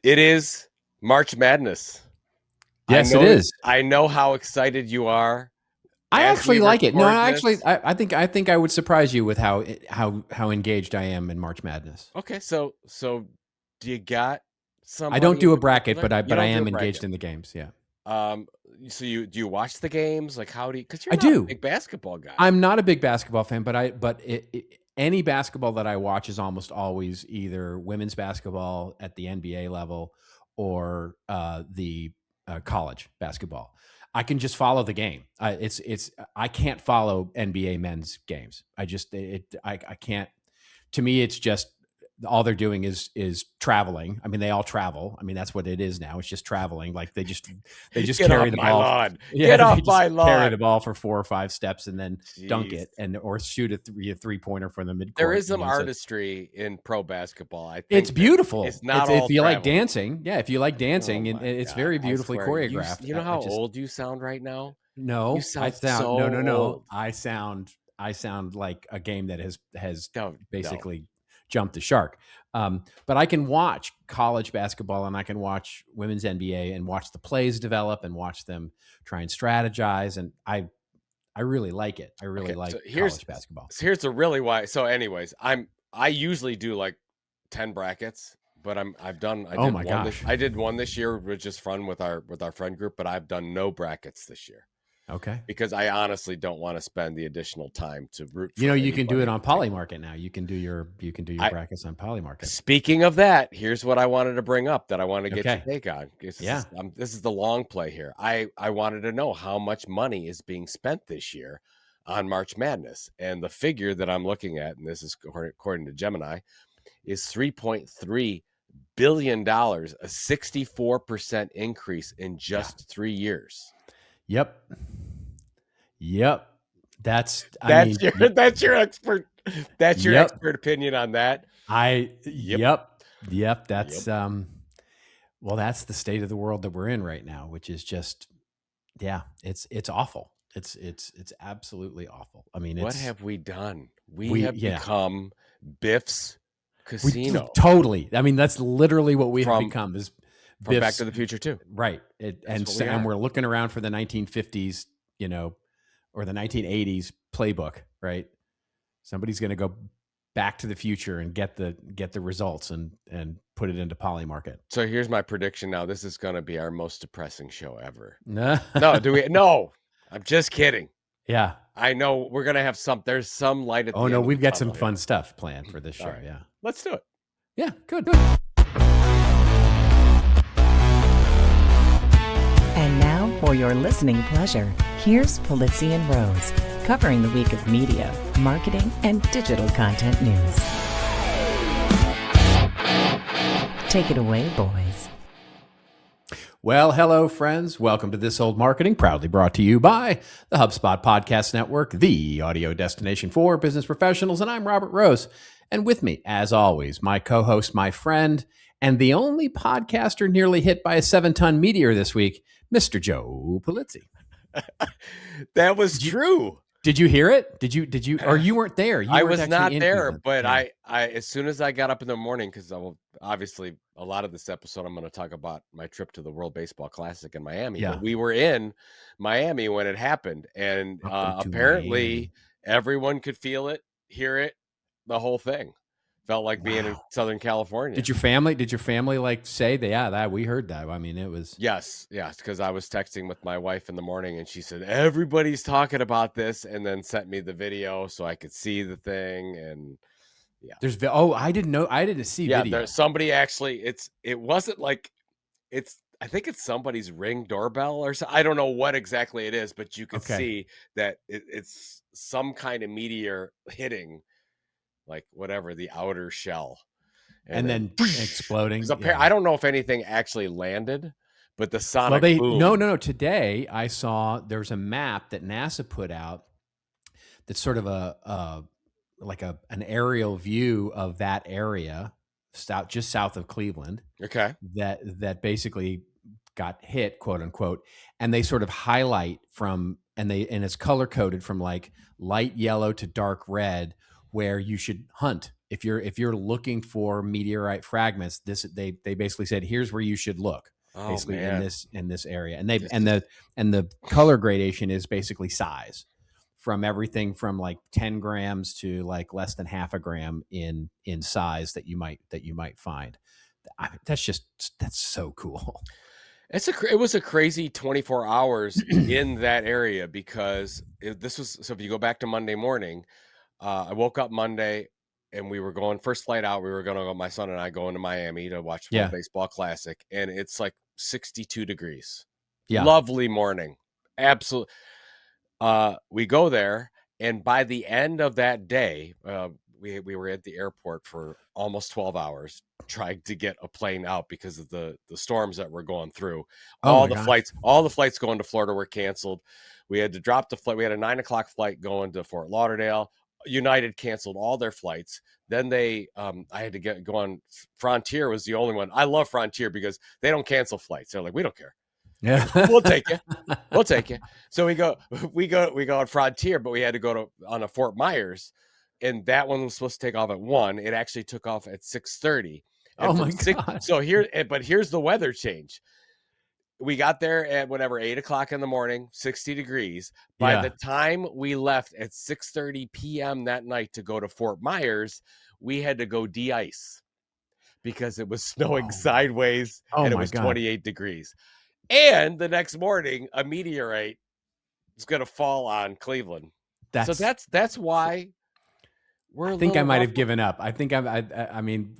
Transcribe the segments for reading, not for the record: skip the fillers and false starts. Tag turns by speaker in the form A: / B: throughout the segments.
A: It is March Madness.
B: Yes, it is.
A: I know how excited you are
B: I
A: as we
B: actually like it. No,
A: record this.
B: I think I would surprise you with how engaged I am in March Madness.
A: Okay, so do you got
B: I don't
A: somebody in
B: do a bracket,
A: particular?
B: but I
A: You
B: but I
A: don't do a
B: am
A: bracket.
B: engaged in the games. Yeah,
A: Um, so do you watch the games? Like, how do you? Because you're
B: I
A: not a
B: do.
A: big basketball guy.
B: I'm not a big basketball fan, any basketball that I watch is almost always either women's basketball at the NBA level or the college basketball. I can just follow the game. I can't follow NBA men's games. I can't. To me, it's just all they're doing is traveling. I mean, they all travel. I mean, that's what it is now. It's just traveling. Like they just
A: Get off
B: carry the
A: my
B: ball.
A: lawn.
B: Yeah,
A: Get
B: they
A: off
B: just
A: my
B: carry the
A: lawn.
B: ball for 4 or 5 steps and then dunk
A: Jeez.
B: it or shoot a 3-pointer from the
A: There
B: midcourt.
A: is some
B: So
A: artistry in pro basketball. I
B: it's
A: think that it's
B: beautiful.
A: not
B: It's
A: all
B: if you like
A: traveling.
B: dancing, yeah. If you like
A: Oh
B: dancing, and
A: my
B: it's
A: god!
B: very
A: I
B: beautifully
A: swear,
B: choreographed.
A: you know how old you sound right now? You
B: No, I
A: sound
B: sound
A: so
B: no.
A: old.
B: I sound like a game that has
A: No.
B: basically jumped the shark. But I can watch college basketball and I can watch women's NBA and watch the plays develop and watch them try and strategize. And I really like it. I really
A: Okay,
B: like
A: so
B: college basketball.
A: here's the really why. So, anyways, I usually do like 10 brackets, but
B: Oh my gosh.
A: I did one this year, which is fun with our friend group, but I've done no brackets this year
B: Okay.
A: because I honestly don't want to spend the additional time to root
B: You
A: for
B: know, you can do
A: anybody
B: it
A: in
B: on
A: particular.
B: Polymarket now. You can do your
A: I
B: brackets on Polymarket.
A: Speaking of that, here's what I wanted to bring up that I want to get your
B: Okay.
A: take on.
B: Yeah.
A: This is the long play here. I wanted to know how much money is being spent this year on March Madness, and the figure that I'm looking at, and this is according to Gemini, is $3.3 billion, a 64% increase in
B: Yeah.
A: just 3 years.
B: Yep. Yep. I mean,
A: That's your expert. That's your
B: yep.
A: expert opinion on that. Yep.
B: Yep. Yep.
A: Yep.
B: Well, that's the state of the world that we're in right now, which is just, yeah, it's awful. It's absolutely awful. I mean,
A: What have we done? We
B: we,
A: have
B: yeah,
A: become Biff's casino
B: totally. I mean, that's literally what we have
A: from
B: become is
A: Back
B: Biff's
A: to the Future too.
B: right.
A: That's what we are.
B: And we're looking around for the 1950s, or the 1980s playbook, right? Somebody's going to go back to the future and get the results and put it into Polymarket.
A: So here's my prediction now. This is going to be our most depressing show ever.
B: No.
A: No, no. I'm just kidding.
B: Yeah.
A: I know we're going to have there's some light at the
B: Oh
A: end
B: no,
A: of
B: we've
A: the
B: got some
A: tunnel here.
B: fun stuff planned for this show.
A: All right.
B: Yeah.
A: Let's do it.
B: Yeah, good.
C: And now, for your listening pleasure, here's Polizzi and Rose, covering the week of media, marketing, and digital content news. Take it away, boys.
B: Well, hello, friends. Welcome to This Old Marketing, proudly brought to you by the HubSpot Podcast Network, the audio destination for business professionals. And I'm Robert Rose. And with me, as always, my co-host, my friend, and the only podcaster nearly hit by a 7-ton meteor this week, Mr. Joe Polizzi.
A: That was true.
B: Did you hear it? Did you, or you weren't there?
A: I was not there, but yeah. I as soon as I got up in the morning, because obviously a lot of this episode I'm going to talk about my trip to the World Baseball Classic in Miami.
B: Yeah.
A: But we were in Miami when it happened, and apparently
B: Miami.
A: Everyone could feel it, hear it, the whole thing. Felt like being in Southern California.
B: Did your family like say that we heard that? I mean, it was
A: yes, because I was texting with my wife in the morning and she said everybody's talking about this, and then sent me the video so I could see the thing. And yeah,
B: I didn't see video.
A: There's somebody actually. It wasn't like I think it's somebody's Ring doorbell or so. I don't know what exactly it is, but you could see that it's some kind of meteor hitting, like whatever, the outer shell,
B: and then exploding.
A: I don't know if anything actually landed, but the sonic boom.
B: No. Today I saw there's a map that NASA put out that's sort of an aerial view of that area, just south of Cleveland.
A: Okay.
B: That basically got hit, quote unquote, and they sort of highlight and it's color coded from like light yellow to dark red, where you should hunt if you're looking for meteorite fragments, they basically said, here's where you should look,
A: Oh
B: basically in
A: man,
B: this area. And they
A: this is
B: and the color gradation is basically size, from everything from like 10 grams to like less than half a gram in size that you might find. That's so cool.
A: it was a crazy 24 hours in that area because this was so if you go back to Monday morning, I woke up Monday and we were going first flight out. We were going to go, my son and I going to Miami to watch World
B: Yeah.
A: Baseball Classic, and it's like 62 degrees.
B: Yeah.
A: Lovely morning. Absolutely. We go there, and by the end of that day, we were at the airport for almost 12 hours trying to get a plane out because of the storms that were going through.
B: Oh my gosh.
A: All the flights going to Florida were canceled. We had to drop the flight. We had a 9 o'clock flight going to Fort Lauderdale. United canceled all their flights. Then I had to go on. Frontier was the only one. I love Frontier because they don't cancel flights. They're like, we don't care.
B: Yeah.
A: Like, we'll take you. We'll take you. So we go on Frontier, but we had to go on a Fort Myers, and that one was supposed to take off at 1. It actually took off at 6:30.
B: Oh
A: And
B: my
A: from 6,
B: God.
A: so here's the weather change. We got there at whatever 8 o'clock in the morning, 60 degrees. By
B: Yeah.
A: the time we left at 6:30 p.m. that night to go to Fort Myers, we had to go de-ice because it was snowing sideways
B: Oh
A: and it
B: my
A: was
B: God.
A: 28 degrees. And the next morning, a meteorite is going to fall on Cleveland. So that's why we're
B: I
A: a
B: think I
A: little
B: might
A: rough.
B: have given up. I think I mean,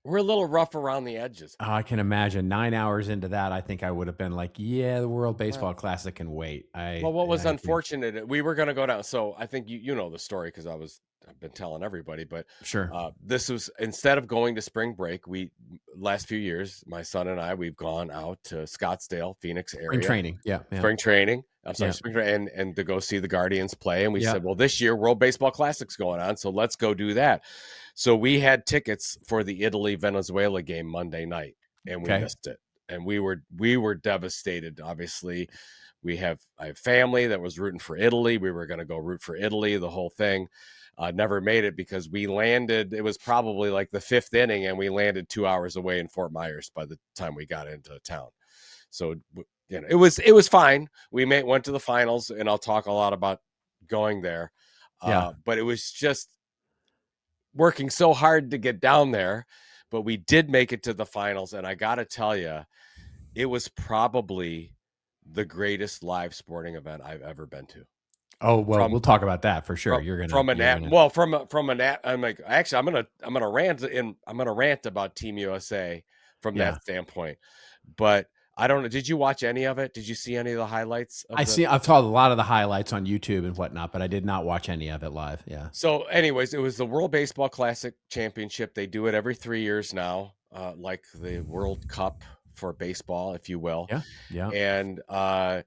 A: We're a little rough around the edges.
B: I can imagine 9 hours into that. I think I would have been like, yeah, the World
A: Well,
B: Baseball Classic can wait.
A: what was
B: I think
A: unfortunate, we were going to go down. So I think you know the story because I've been telling everybody, but
B: sure.
A: this was instead of going to spring break, last few years, my son and I, we've gone out to Scottsdale, Phoenix
B: Spring
A: area.
B: training. Yeah. Yeah.
A: Spring training. I'm sorry,
B: Yeah.
A: spring training, and to go see the Guardians play. And we
B: Yeah.
A: said, well, this year World Baseball Classic's going on, so let's go do that. So we had tickets for the Italy Venezuela game Monday night, and we
B: Okay.
A: missed it. And we were devastated. Obviously, I have family that was rooting for Italy. We were going to go root for Italy, the whole thing. Never made it because we landed. It was probably like the 5th inning, and we landed 2 hours away in Fort Myers by the time we got into town. So it was fine. We went to the finals, and I'll talk a lot about going there.
B: Yeah.
A: But it was just working so hard to get down there. But we did make it to the finals, and I got to tell you, it was probably the greatest live sporting event I've ever been to.
B: Oh, well,
A: From
B: we'll talk about that for sure. You're
A: from an app,
B: gonna,
A: well, from an app. I'm like, actually, I'm gonna rant about Team USA from
B: yeah.
A: that standpoint. But I don't know. Did you watch any of it? Did you see any of the highlights of
B: I've saw a lot of the highlights on YouTube and whatnot, but I did not watch any of it live. Yeah.
A: So, anyways, it was the World Baseball Classic Championship. They do it every 3 years now, like the World Cup for baseball, if you will.
B: Yeah. Yeah.
A: And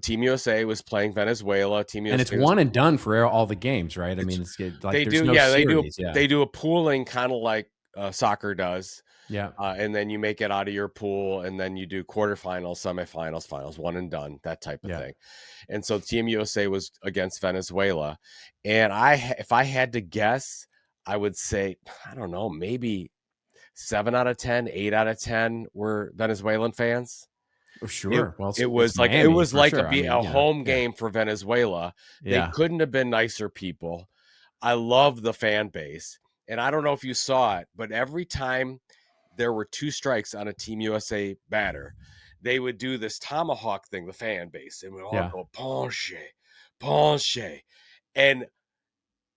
A: Team USA was playing Venezuela. Team USA
B: And it's one and done for all the games, right? I
A: It's-
B: mean, it's like
A: they
B: there's
A: do,
B: no
A: yeah,
B: series. Yeah.
A: they do a pooling kind of like soccer does.
B: Yeah.
A: And then you make it out of your pool, and then you do quarterfinals, semifinals, finals, one and done, that type of
B: Yeah.
A: thing. And so Team USA was against Venezuela, and if I had to guess, I would say, I don't know, maybe 7 out of 10, 8 out of 10 were Venezuelan fans.
B: Oh, sure. Well,
A: It
B: it's
A: was like
B: Miami for sure.
A: a home
B: Yeah.
A: game for Venezuela. They
B: Yeah.
A: couldn't have been nicer people. I love the fan base, and I don't know if you saw it, but every time there were 2 strikes on a Team USA batter, they would do this tomahawk thing, the fan base, and we all
B: Yeah.
A: go Ponche, Ponche. And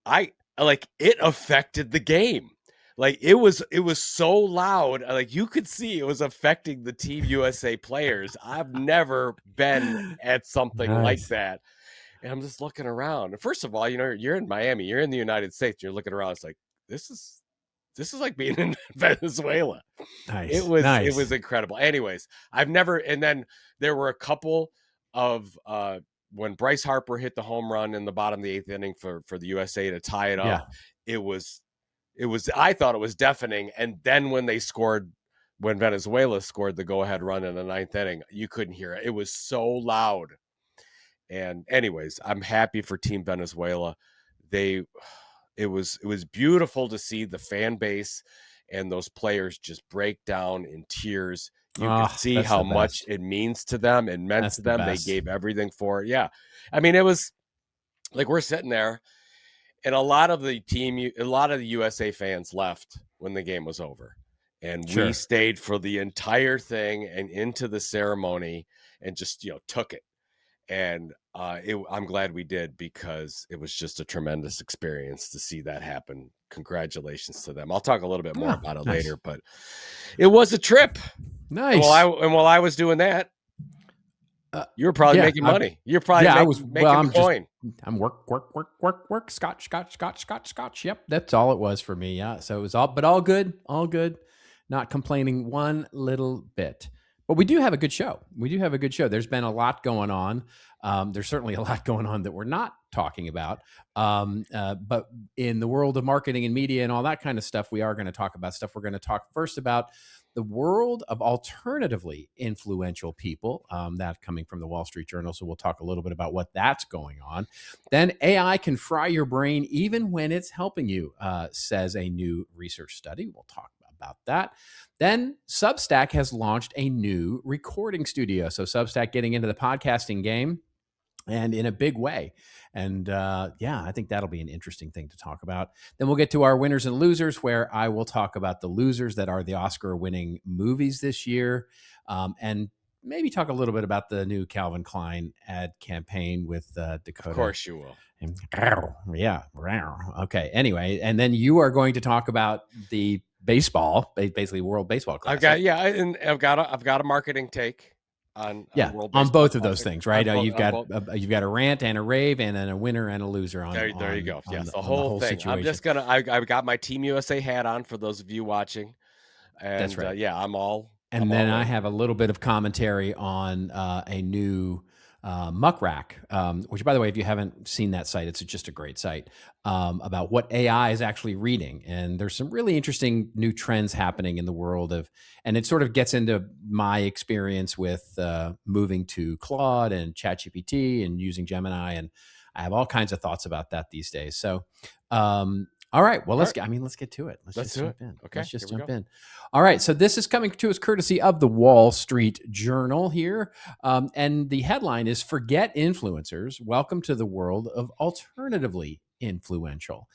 A: I like it affected the game. Like it was so loud. Like you could see it was affecting the Team USA players. I've never been at something like
B: Nice.
A: that. And I'm just looking around. And first of all, you're in Miami, you're in the United States, you're looking around. It's like, this is like being in Venezuela.
B: Nice.
A: It was incredible. Anyways, and then there were a couple of when Bryce Harper hit the home run in the bottom of the 8th inning for the USA to tie it up.
B: Yeah.
A: It was I thought it was deafening. And then when Venezuela scored the go-ahead run in the 9th inning, you couldn't hear it. It was so loud. And anyways, I'm happy for Team Venezuela. it was beautiful to see the fan base and those players just break down in tears. You could see
B: That's
A: how
B: the
A: much
B: best.
A: it means to them and meant
B: That's
A: to
B: the
A: them. They
B: best.
A: gave everything for it. Yeah. I mean, it was like we're sitting there, and a lot of the USA fans left when the game was over. And we
B: Sure.
A: stayed for the entire thing and into the ceremony and just, took it. And I'm glad we did, because it was just a tremendous experience to see that happen. Congratulations to them. I'll talk a little bit more about it
B: Nice.
A: later, but it was a trip.
B: Nice.
A: And while I was doing that, you were probably making money. You're probably making coin.
B: I'm work. Scotch. Yep, that's all it was for me. Yeah, so it was all good. Not complaining one little bit. But we do have a good show. There's been a lot going on. There's certainly a lot going on that we're not talking about. But in the world of marketing and media and all that kind of stuff, we are going to talk about stuff. We're going to talk first about the world of alternatively influential people, that coming from the Wall Street Journal. So we'll talk a little bit about what that's going on. Then AI can fry your brain even when it's helping you, says a new research study. We'll talk about that. Then Substack has launched a new recording studio. So Substack getting into the podcasting game, and in a big way. And I think that'll be an interesting thing to talk about. Then we'll get to our winners and losers, where I will talk about the losers that are the Oscar-winning movies this year, and maybe talk a little bit about the new Calvin Klein ad campaign with Dakota.
A: Of course you will.
B: Yeah. Okay. Anyway, and then you are going to talk about the baseball, basically World Baseball Classic.
A: I've got a marketing take on
B: both of those things, right? You've got a rant and a rave, and then a winner and a loser on.
A: There you go. Yes, the whole thing.
B: Situation.
A: I'm just gonna. I've got my Team USA hat on for those of you watching. And,
B: that's right.
A: I'm all.
B: And then I have a little bit of commentary on a new Muck Rack, which, by the way, if you haven't seen that site, it's just a great site, about what AI is actually reading. And there's some really interesting new trends happening in the world of, and it sort of gets into my experience with moving to Claude and ChatGPT and using Gemini. And I have all kinds of thoughts about that these days. So, all right. Well, let's get to it. Let's just jump in.
A: Okay.
B: Let's just jump in. All right. So this is coming to us courtesy of the Wall Street Journal here. And the headline is "Forget Influencers. Welcome to the world of alternatively influential."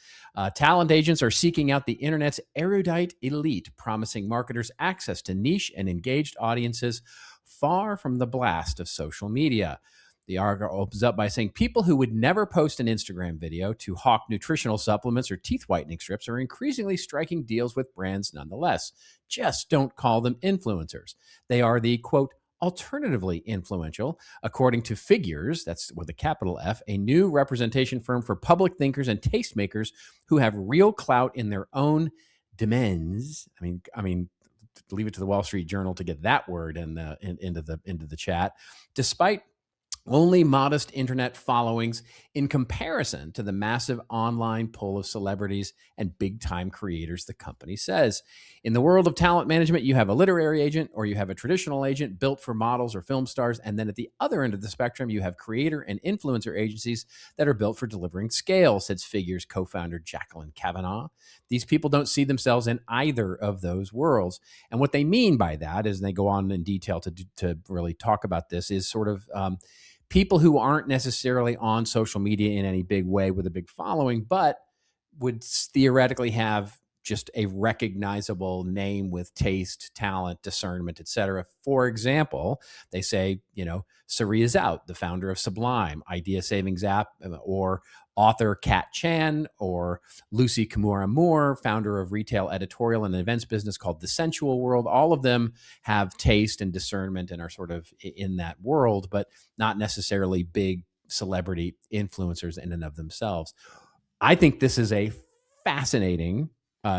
B: Talent agents are seeking out the internet's erudite elite, promising marketers access to niche and engaged audiences far from the blast of social media. The article opens up by saying people who would never post an Instagram video to hawk nutritional supplements or teeth whitening strips are increasingly striking deals with brands nonetheless. Just don't call them influencers. They are the, quote, alternatively influential, according to Figures, that's with a capital F, a new representation firm for public thinkers and tastemakers who have real clout in their own domains. I mean, leave it to the Wall Street Journal to get that word into the chat. Despite only modest internet followings in comparison to the massive online pull of celebrities and big-time creators, the company says. In the world of talent management, you have a literary agent or you have a traditional agent built for models or film stars. And then at the other end of the spectrum, you have creator and influencer agencies that are built for delivering scale, says Figures co-founder Jacqueline Kavanaugh. These people don't see themselves in either of those worlds. And what they mean by that is, and they go on in detail to really talk about this, is sort of people who aren't necessarily on social media in any big way with a big following, but would theoretically have just a recognizable name with taste, talent, discernment, etc. For example, they say, Sari Zout, the founder of Sublime, Idea Savings app, or author Kat Chan, or Lucy Kimura Moore, founder of retail editorial and events business called The Sensual World. All of them have taste and discernment and are sort of in that world, but not necessarily big celebrity influencers in and of themselves. I think this is a fascinating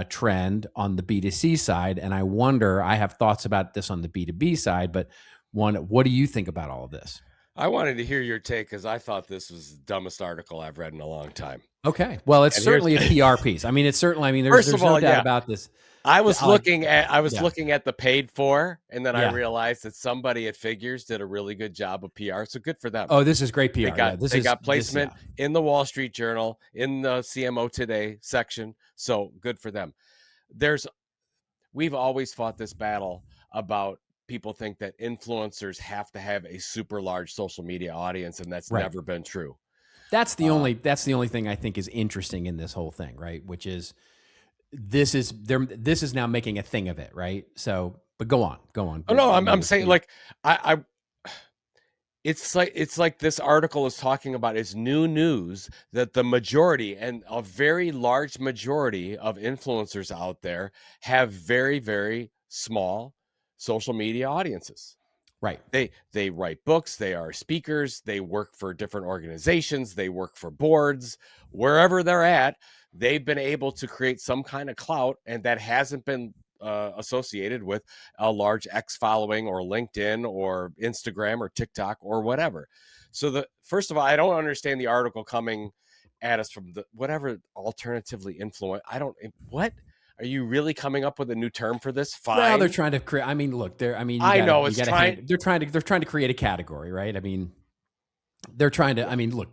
B: trend on the B2C side. And I have thoughts about this on the B2B side, but what do you think about all of this?
A: I wanted to hear your take because I thought this was the dumbest article I've read in a long time.
B: Okay. Well, it's certainly a PR piece. There's no doubt about this.
A: I was
B: like,
A: looking at the paid for, and then I
B: yeah.
A: realized that somebody at Figures did a really good job of PR. So good for them.
B: Oh, this is great
A: They
B: PR.
A: got
B: Yeah,
A: placement
B: yeah.
A: in the Wall Street Journal, in the CMO Today section. So good for them. We've always fought this battle about people think that influencers have to have a super large social media audience, and that's
B: Right.
A: never been true.
B: That's the only thing I think is interesting in this whole thing, right? Which is this is now making a thing of it, right? So, but go on.
A: Oh no,
B: I mean,
A: I'm saying like I it's like this article is talking about is new news that the majority and a very large majority of influencers out there have very, very small social media audiences.
B: right.
A: They write books, they are speakers, they work for different organizations, they work for boards, wherever they're at, they've been able to create some kind of clout, and that hasn't been associated with a large X following or LinkedIn or Instagram or TikTok or whatever. So the first of all, I don't understand the article coming at us from the whatever alternatively influent. I don't what are you really coming up with a new term for this?
B: Well, they're
A: Fine.
B: trying to create. I mean, look, they're. I mean,
A: I know
B: you
A: it's
B: gotta
A: trying.
B: hand. They're trying to create a category, right? I mean, they're trying to.
A: Yeah.
B: I mean, look,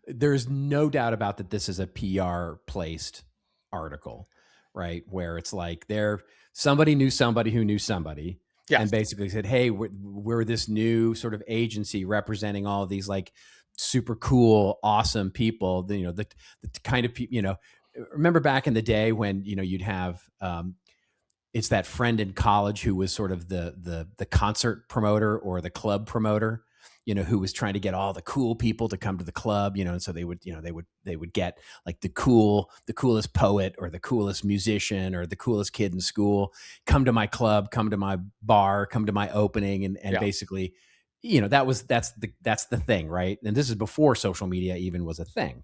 B: there's no doubt about that. This is a PR placed article, right? Where it's like somebody knew somebody who knew somebody, and
A: Yes.
B: basically said, "Hey, we're this new sort of agency representing all of these like super cool, awesome people. The kind of people, remember back in the day when you'd have it's that friend in college who was sort of the concert promoter or the club promoter, who was trying to get all the cool people to come to the club, and so they would get like the coolest poet or the coolest musician or the coolest kid in school, come to my club, come to my bar, come to my opening, and
A: Yeah.
B: basically, that's the thing, right? And this is before social media even was a thing.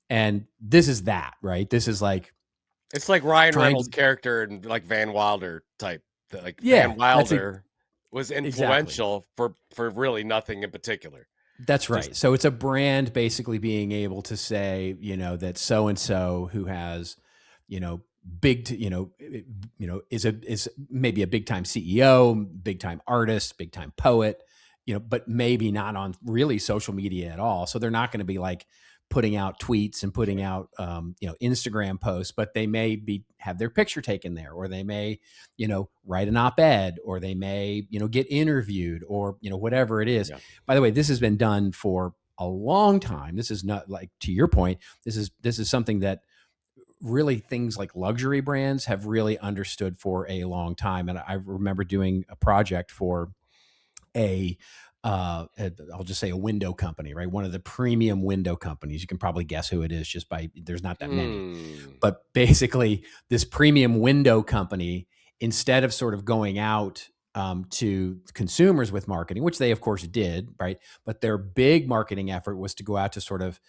B: And this is that, right? This is like
A: It's like Ryan
B: trying
A: Reynolds'
B: to,
A: character and like Van Wilder type. Like
B: yeah,
A: Van Wilder was
B: exactly.
A: influential for really nothing in particular.
B: That's
A: Just
B: right. So it's a brand basically being able to say, that so and so who has, big, is maybe a big time CEO, big time artist, big time poet, but maybe not on really social media at all. So they're not going to be like putting out tweets and putting out, Instagram posts, but they may have their picture taken there, or they may, write an op-ed, or they may, get interviewed, or, whatever it is.
A: yeah.
B: By the way, this has been done for a long time. This is not, like, to your point, this is something that really things like luxury brands have really understood for a long time. And I remember doing a project for I'll just say a window company, right? One of the premium window companies. You can probably guess who it is just by, there's not that many. But basically, this premium window company, instead of sort of going out to consumers with marketing, which they of course did, right? But their big marketing effort was to go out to sort of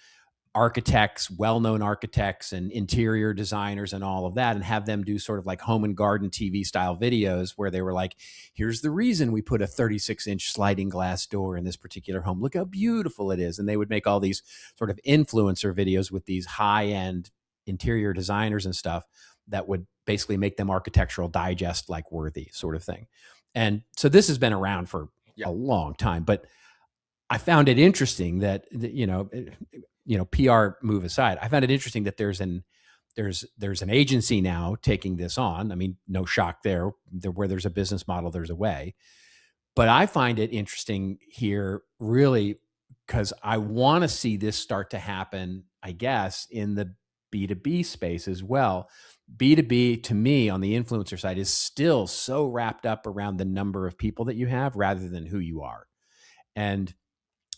B: architects, well-known architects and interior designers and all of that, and have them do sort of like home and garden TV style videos where they were like, here's the reason we put a 36-inch sliding glass door in this particular home. Look how beautiful it is. And they would make all these sort of influencer videos with these high-end interior designers and stuff that would basically make them Architectural Digest like worthy sort of thing. And so this has been around for a long time, but I found it interesting that, PR move aside, I found it interesting that there's an agency now taking this on. I mean, no shock there. Where there's a business model, there's a way. But I find it interesting here, really, because I want to see this start to happen, I guess, in the B2B space as well. B2B, to me, on the influencer side, is still so wrapped up around the number of people that you have rather than who you are. And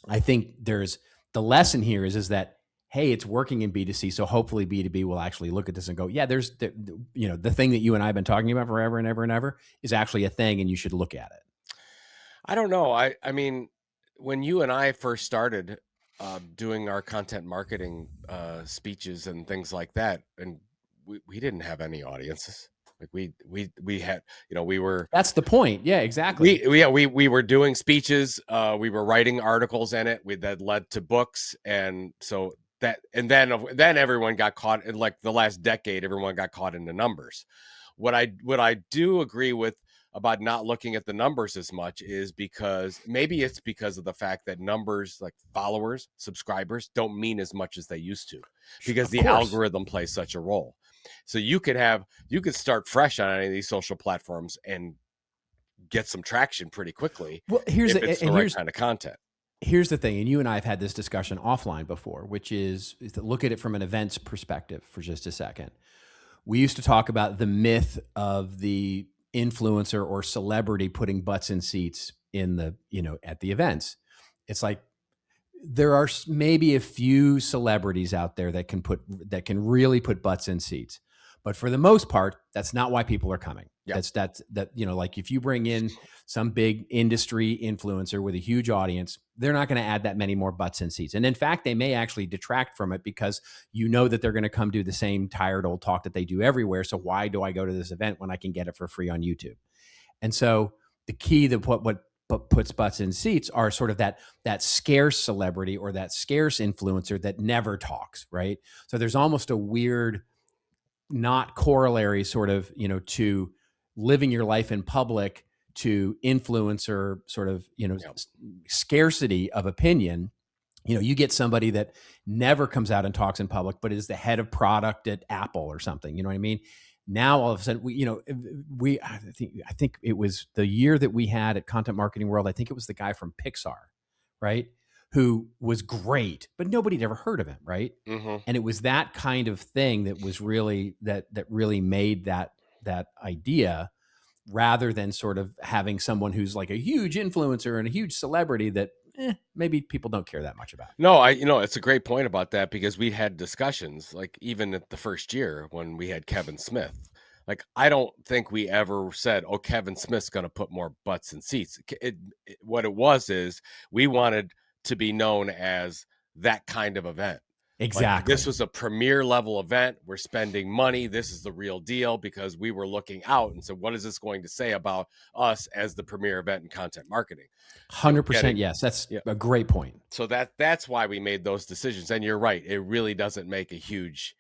B: I think the lesson here is that, hey, it's working in B2C. So hopefully B2B will actually look at this and go, yeah, there's the thing that you and I have been talking about forever and ever and ever is actually a thing, and you should look at it.
A: I don't know. I mean, when you and I first started doing our content marketing speeches and things like that, and we didn't have any audiences. Like we had, we were.
B: That's the point. Yeah, exactly.
A: We were doing speeches. We were writing articles in it. That led to books, and so that, and then everyone got caught in like the last decade. Everyone got caught in the numbers. What I do agree with about not looking at the numbers as much is because maybe it's because of the fact that numbers like followers, subscribers don't mean as much as they used to, because
B: Of
A: the
B: course.
A: algorithm plays such a role. So you could start fresh on any of these social platforms and get some traction pretty quickly
B: Well,
A: if it's the right kind of content.
B: Here's the thing, and you and I have had this discussion offline before, which is to look at it from an events perspective for just a second. We used to talk about the myth of the influencer or celebrity putting butts in seats in the, at the events. It's like there are maybe a few celebrities out there that can really put butts in seats. But for the most part, that's not why people are coming.
A: Yeah.
B: Like if you bring in some big industry influencer with a huge audience, they're not going to add that many more butts in seats. And in fact, they may actually detract from it because that they're going to come do the same tired old talk that they do everywhere. So why do I go to this event when I can get it for free on YouTube? And so the key to what puts butts in seats are sort of that scarce celebrity or that scarce influencer that never talks, right? So there's almost a weird, not corollary sort of, to living your life in public to influencer sort of, scarcity of opinion. You get somebody that never comes out and talks in public, but is the head of product at Apple or something. You know what I mean? Now all of a sudden, I think it was the year that we had at Content Marketing World. I think it was the guy from Pixar, right? Who was great, but nobody had ever heard of him, right?
A: Mm-hmm.
B: And it was that kind of thing that was really that really made that idea, rather than sort of having someone who's like a huge influencer and a huge celebrity that maybe people don't care that much about.
A: No, it's a great point about that, because we had discussions, like even at the first year when we had Kevin Smith. Like, I don't think we ever said, "Oh, Kevin Smith's going to put more butts in seats." What it was is we wanted to be known as that kind of event.
B: Exactly.
A: Like, this was a premier level event. We're spending money. This is the real deal, because we were looking out and said, what is this going to say about us as the premier event in content marketing?
B: 100%. Yes. That's a great point.
A: So that's why we made those decisions. And you're right. It really doesn't make a huge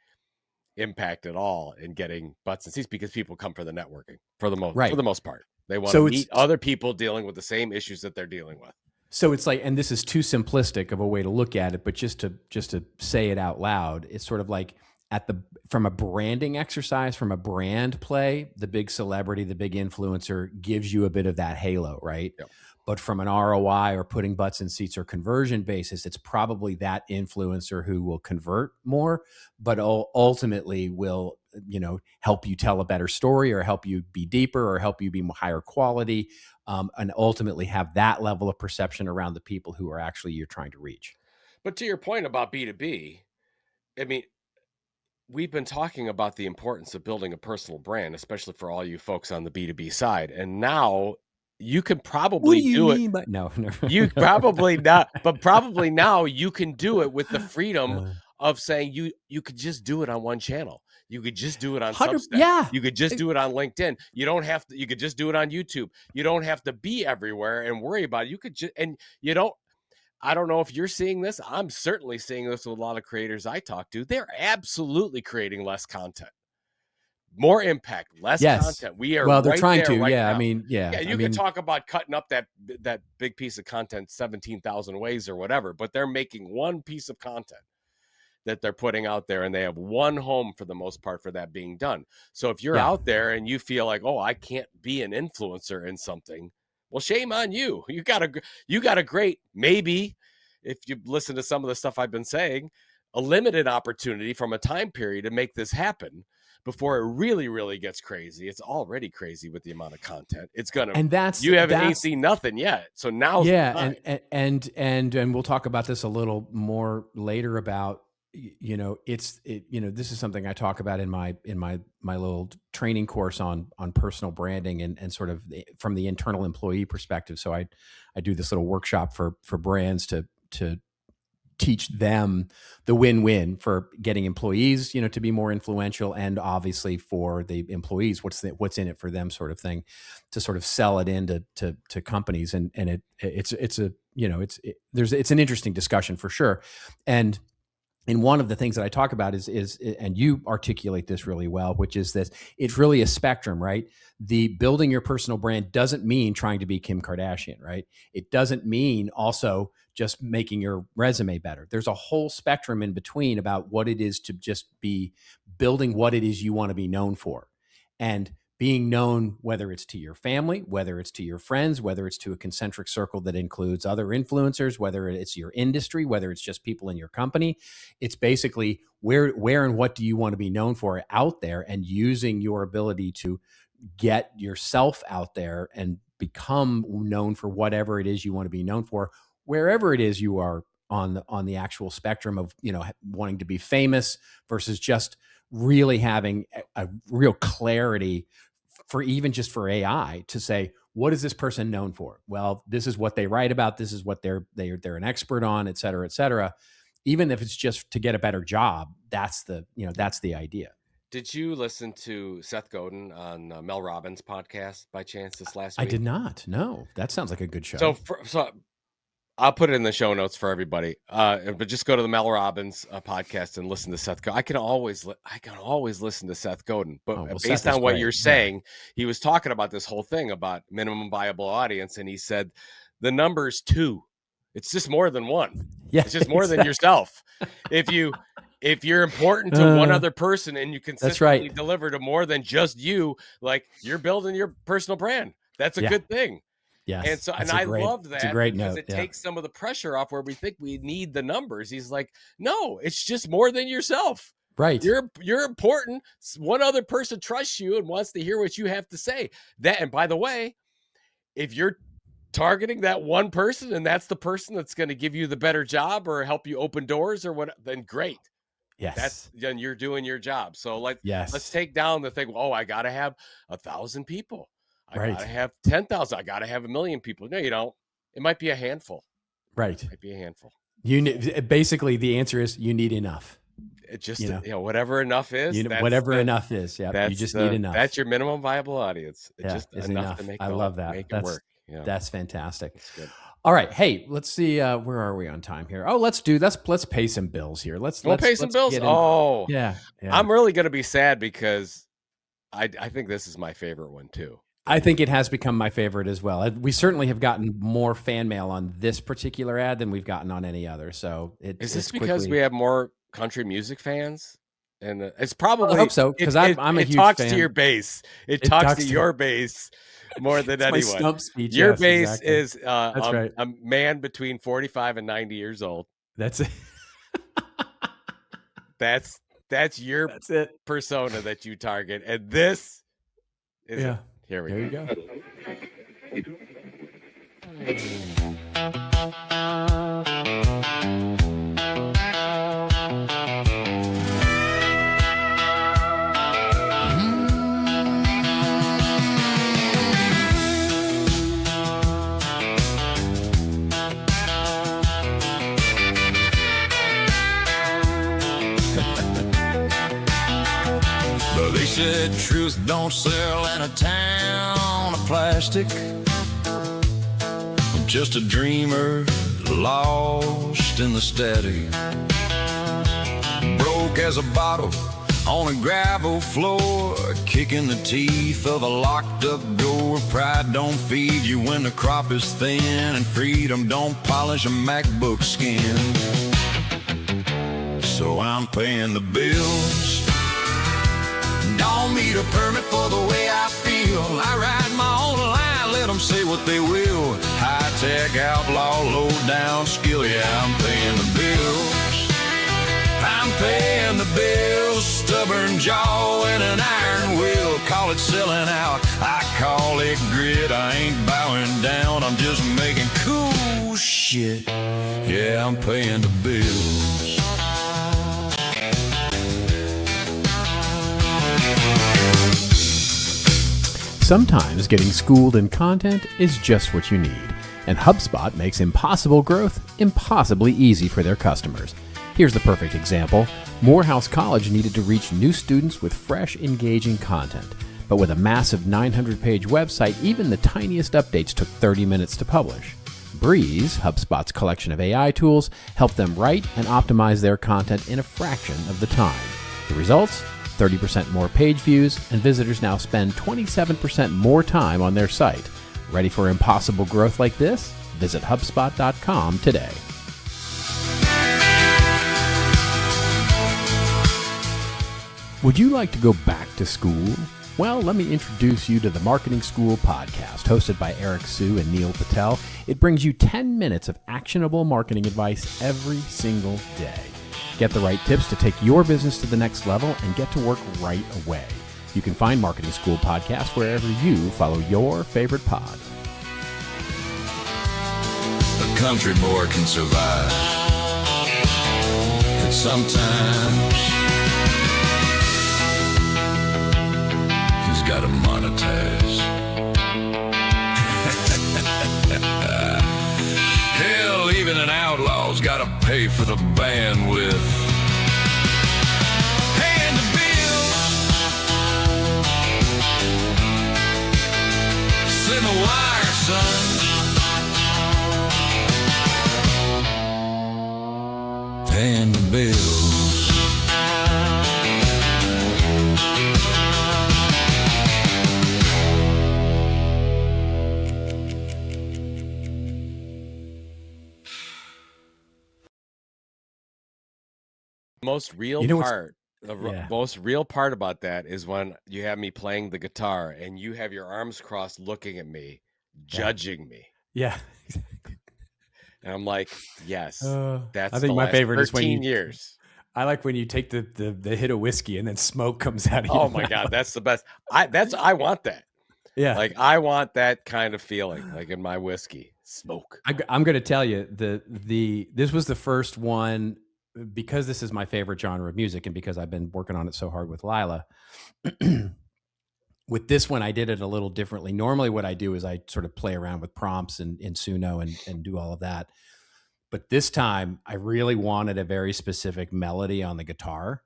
A: impact at all in getting butts and seats, because people come for the networking for the most part. They want to meet other people dealing with the same issues that they're dealing with.
B: So it's like, and this is too simplistic of a way to look at it, but just to say it out loud, it's sort of like from a branding exercise, from a brand play, the big celebrity, the big influencer gives you a bit of that halo, right?
A: Yep.
B: But from an ROI or putting butts in seats or conversion basis, it's probably that influencer who will convert more, but ultimately will, help you tell a better story or help you be deeper or help you be higher quality, and ultimately have that level of perception around the people who are actually you're trying to reach.
A: But to your point about B2B, I mean, we've been talking about the importance of building a personal brand, especially for all you folks on the B2B side. And now you can probably do it.
B: No.
A: You probably not, but probably now you can do it with the freedom of saying you could just do it on one channel. You could just do it on Substack.
B: Yeah.
A: You could just do it on LinkedIn. You don't have to. You could just do it on YouTube. You don't have to be everywhere and worry about it. You could just, and you don't. I don't know if you're seeing this. I'm certainly seeing this with a lot of creators I talk to. They're absolutely creating less content, more impact, less content. We are
B: they're trying to.
A: Right now.
B: I mean,
A: You can talk about cutting up that big piece of content 17,000 ways or whatever, but they're making one piece of content that they're putting out there, and they have one home for the most part for that being done. So if you're out there and you feel like, oh, I can't be an influencer in something, well, shame on you. You got a great, maybe if you listen to some of the stuff I've been saying, a limited opportunity from a time period to make this happen before it really, really gets crazy. It's already crazy with the amount of content. It's gonna, and you ain't seen nothing yet. So now,
B: and we'll talk about this a little more later about, this is something I talk about in my little training course on personal branding and sort of from the internal employee perspective. So I do this little workshop for brands to teach them the win-win for getting employees, to be more influential, and obviously for the employees, what's in it for them, sort of thing, to sort of sell it into to companies. And it's an interesting discussion for sure. And And one of the things that I talk about is, and you articulate this really well, which is this, it's really a spectrum, right? The building your personal brand doesn't mean trying to be Kim Kardashian, right? It doesn't mean also just making your resume better. There's a whole spectrum in between about what it is to just be building what it is you want to be known for. And being known, whether it's to your family, whether it's to your friends, whether it's to a concentric circle that includes other influencers, whether it's your industry, whether it's just people in your company, it's basically where and what do you want to be known for out there, and using your ability to get yourself out there and become known for whatever it is you want to be known for, wherever it is you are on the actual spectrum of, wanting to be famous versus just really having a real clarity for even just for AI to say, what is this person known for? Well, this is what they write about. This is what they're an expert on, et cetera, et cetera. Even if it's just to get a better job, that's the idea.
A: Did you listen to Seth Godin on Mel Robbins' podcast by chance this last week?
B: I did not. No, that sounds like a good show.
A: So I'll put it in the show notes for everybody. But just go to the Mel Robbins podcast and listen to Seth Godin. I can always listen to Seth Godin. But based on what you're saying, he was talking about this whole thing about minimum viable audience, and he said the number's 2. It's just more than 1. Yeah, it's just more than yourself. If you're important to one other person and you consistently deliver to more than just you, like, you're building your personal brand. That's a good thing.
B: Yes.
A: And so, I loved that because it
B: takes
A: some of the pressure off where we think we need the numbers. He's like, no, it's just more than yourself.
B: Right.
A: You're important. One other person trusts you and wants to hear what you have to say. And by the way, if you're targeting that one person and that's the person that's going to give you the better job or help you open doors or what, then great.
B: Yes.
A: Then you're doing your job. So let's take down the thing. Oh, I got to have 1,000 people. I gotta have 10,000. I gotta have 1 million people. No, you don't. It might be a handful.
B: Right.
A: It might be a handful.
B: Basically, the answer is you need enough.
A: It just whatever enough is.
B: Enough is. Yeah. You just need enough.
A: That's your minimum viable audience. It's just enough to make.
B: I love that.
A: Make it work. Yeah.
B: That's fantastic. That's good. All right. Hey, let's see. Where are we on time here? Oh, let's pay some bills here. Let's
A: pay some bills. Oh,
B: yeah.
A: I'm really gonna be sad because I think this is my favorite one too.
B: I think it has become my favorite as well. We certainly have gotten more fan mail on this particular ad than we've gotten on any other. So
A: is this because we have more country music fans? And it's probably,
B: I hope so, because I'm a huge fan. It
A: talks to your base. It talks to your base more than anyone.
B: My stump speech.
A: Your base is a man between 45 and 90 years old.
B: That's it.
A: That's your persona that you target. And this is it. Here
B: you go.
D: They said truth don't sell in a town of plastic. I'm just a dreamer lost in the static. Broke as a bottle on a gravel floor, kicking the teeth of a locked up door. Pride don't feed you when the crop is thin, and freedom don't polish a MacBook skin. So I'm paying the bills. Don't need a permit for the way I feel. I ride my own line, let them say what they will. High-tech, outlaw, low-down skill. Yeah, I'm paying the bills. I'm paying the bills. Stubborn jaw and an iron will. Call it selling out, I call it grit. I ain't bowing down, I'm just making cool shit. Yeah, I'm paying the bills.
B: Sometimes getting schooled in content is just what you need, and HubSpot makes impossible growth impossibly easy for their customers. Here's the perfect example. Morehouse College needed to reach new students with fresh, engaging content. But with a massive 900-page website, even the tiniest updates took 30 minutes to publish. Breeze, HubSpot's collection of AI tools, help them write and optimize their content in a fraction of the time. The results? 30% more page views, and visitors now spend 27% more time on their site. Ready for impossible growth like this? Visit HubSpot.com today. Would you like to go back to school? Well, let me introduce you to the Marketing School podcast, hosted by Eric Sue and Neil Patel. It brings you 10 minutes of actionable marketing advice every single day. Get the right tips to take your business to the next level and get to work right away. You can find Marketing School podcast wherever you follow your favorite pods.
D: A country boy can survive, but sometimes he's got to monetize. Hell, even an outlaw's got to pay for the bandwidth. Paying the bills, send the wire, son. Paying the bills.
A: Most real most real part about that is when you have me playing the guitar and you have your arms crossed looking at me, judging me.
B: Yeah.
A: And I'm like, yes, that's
B: I think
A: the
B: my
A: last
B: favorite
A: 13
B: is when
A: years.
B: I like when you take the hit of whiskey and then smoke comes out of you.
A: Oh my God, that's the best. I want that.
B: Yeah.
A: Like I want that kind of feeling, like in my whiskey. Smoke.
B: I'm going to tell you this was the first one, because this is my favorite genre of music and because I've been working on it so hard with Lila. With this one, I did it a little differently. Normally what I do is I sort of play around with prompts in Suno and do all of that. But this time I really wanted a very specific melody on the guitar,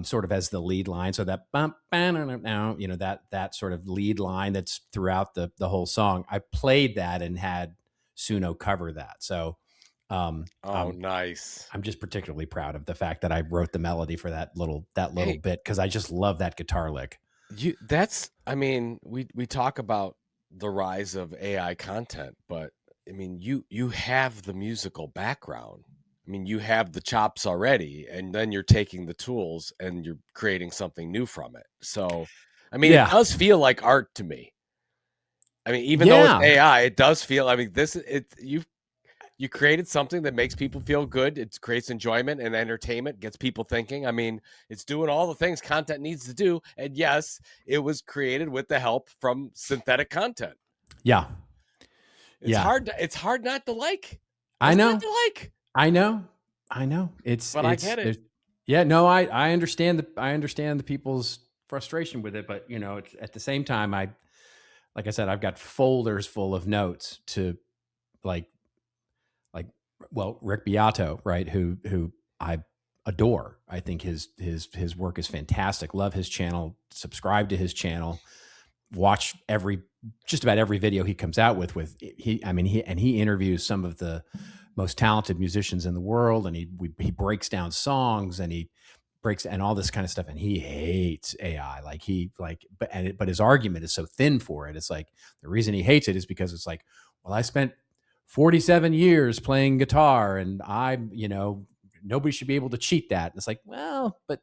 B: sort of as the lead line. So that bump, you know, that sort of lead line that's throughout the whole song. I played that and had Suno cover that. So
A: nice.
B: I'm just particularly proud of the fact that I wrote the melody for that little bit, because I just love that guitar lick.
A: I mean, we talk about the rise of AI content, but I mean, you have the musical background. I mean, you have the chops already, and then you're taking the tools and you're creating something new from it. So, I mean, It does feel like art to me. I mean, even though it's AI, it does feel, I mean, you created something that makes people feel good. It creates enjoyment and entertainment, gets people thinking. I mean, it's doing all the things content needs to do. And yes, it was created with the help from synthetic content.
B: Yeah.
A: It's hard not to like.
B: I know.
A: Not to like.
B: I know. But
A: I get it.
B: Yeah, no, I understand the people's frustration with it, but you know, it's, at the same time, like I said, I've got folders full of notes to Rick Beato, right? Who I adore. I think his work is fantastic. Love his channel. Subscribe to his channel. Watch just about every video he comes out with. He interviews some of the most talented musicians in the world, and he breaks down songs and all this kind of stuff. And he hates AI. But his argument is so thin for it. It's like, the reason he hates it is because it's like, well, I spent 47 years playing guitar and nobody should be able to cheat that. And it's like, well, but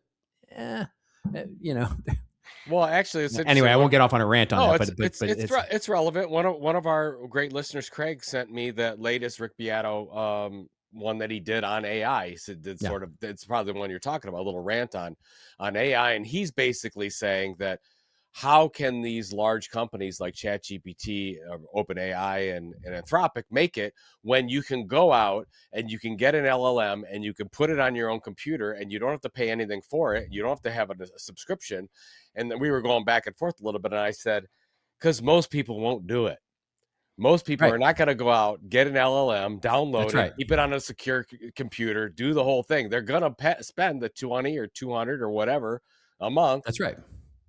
A: Well, actually, it's
B: anyway, I won't get off on a rant on that, but
A: it's relevant. One of our great listeners, Craig, sent me the latest Rick Beato one that he did on AI. He said it's probably the one you're talking about, a little rant on AI, and he's basically saying that how can these large companies like ChatGPT, OpenAI, and Anthropic make it when you can go out and you can get an LLM and you can put it on your own computer and you don't have to pay anything for it. You don't have to have a subscription. And then we were going back and forth a little bit. And I said, because most people won't do it. Most people are not going to go out, get an LLM, download it, keep it on a secure computer, do the whole thing. They're going to spend the $20 or $200 or whatever a month.
B: That's right.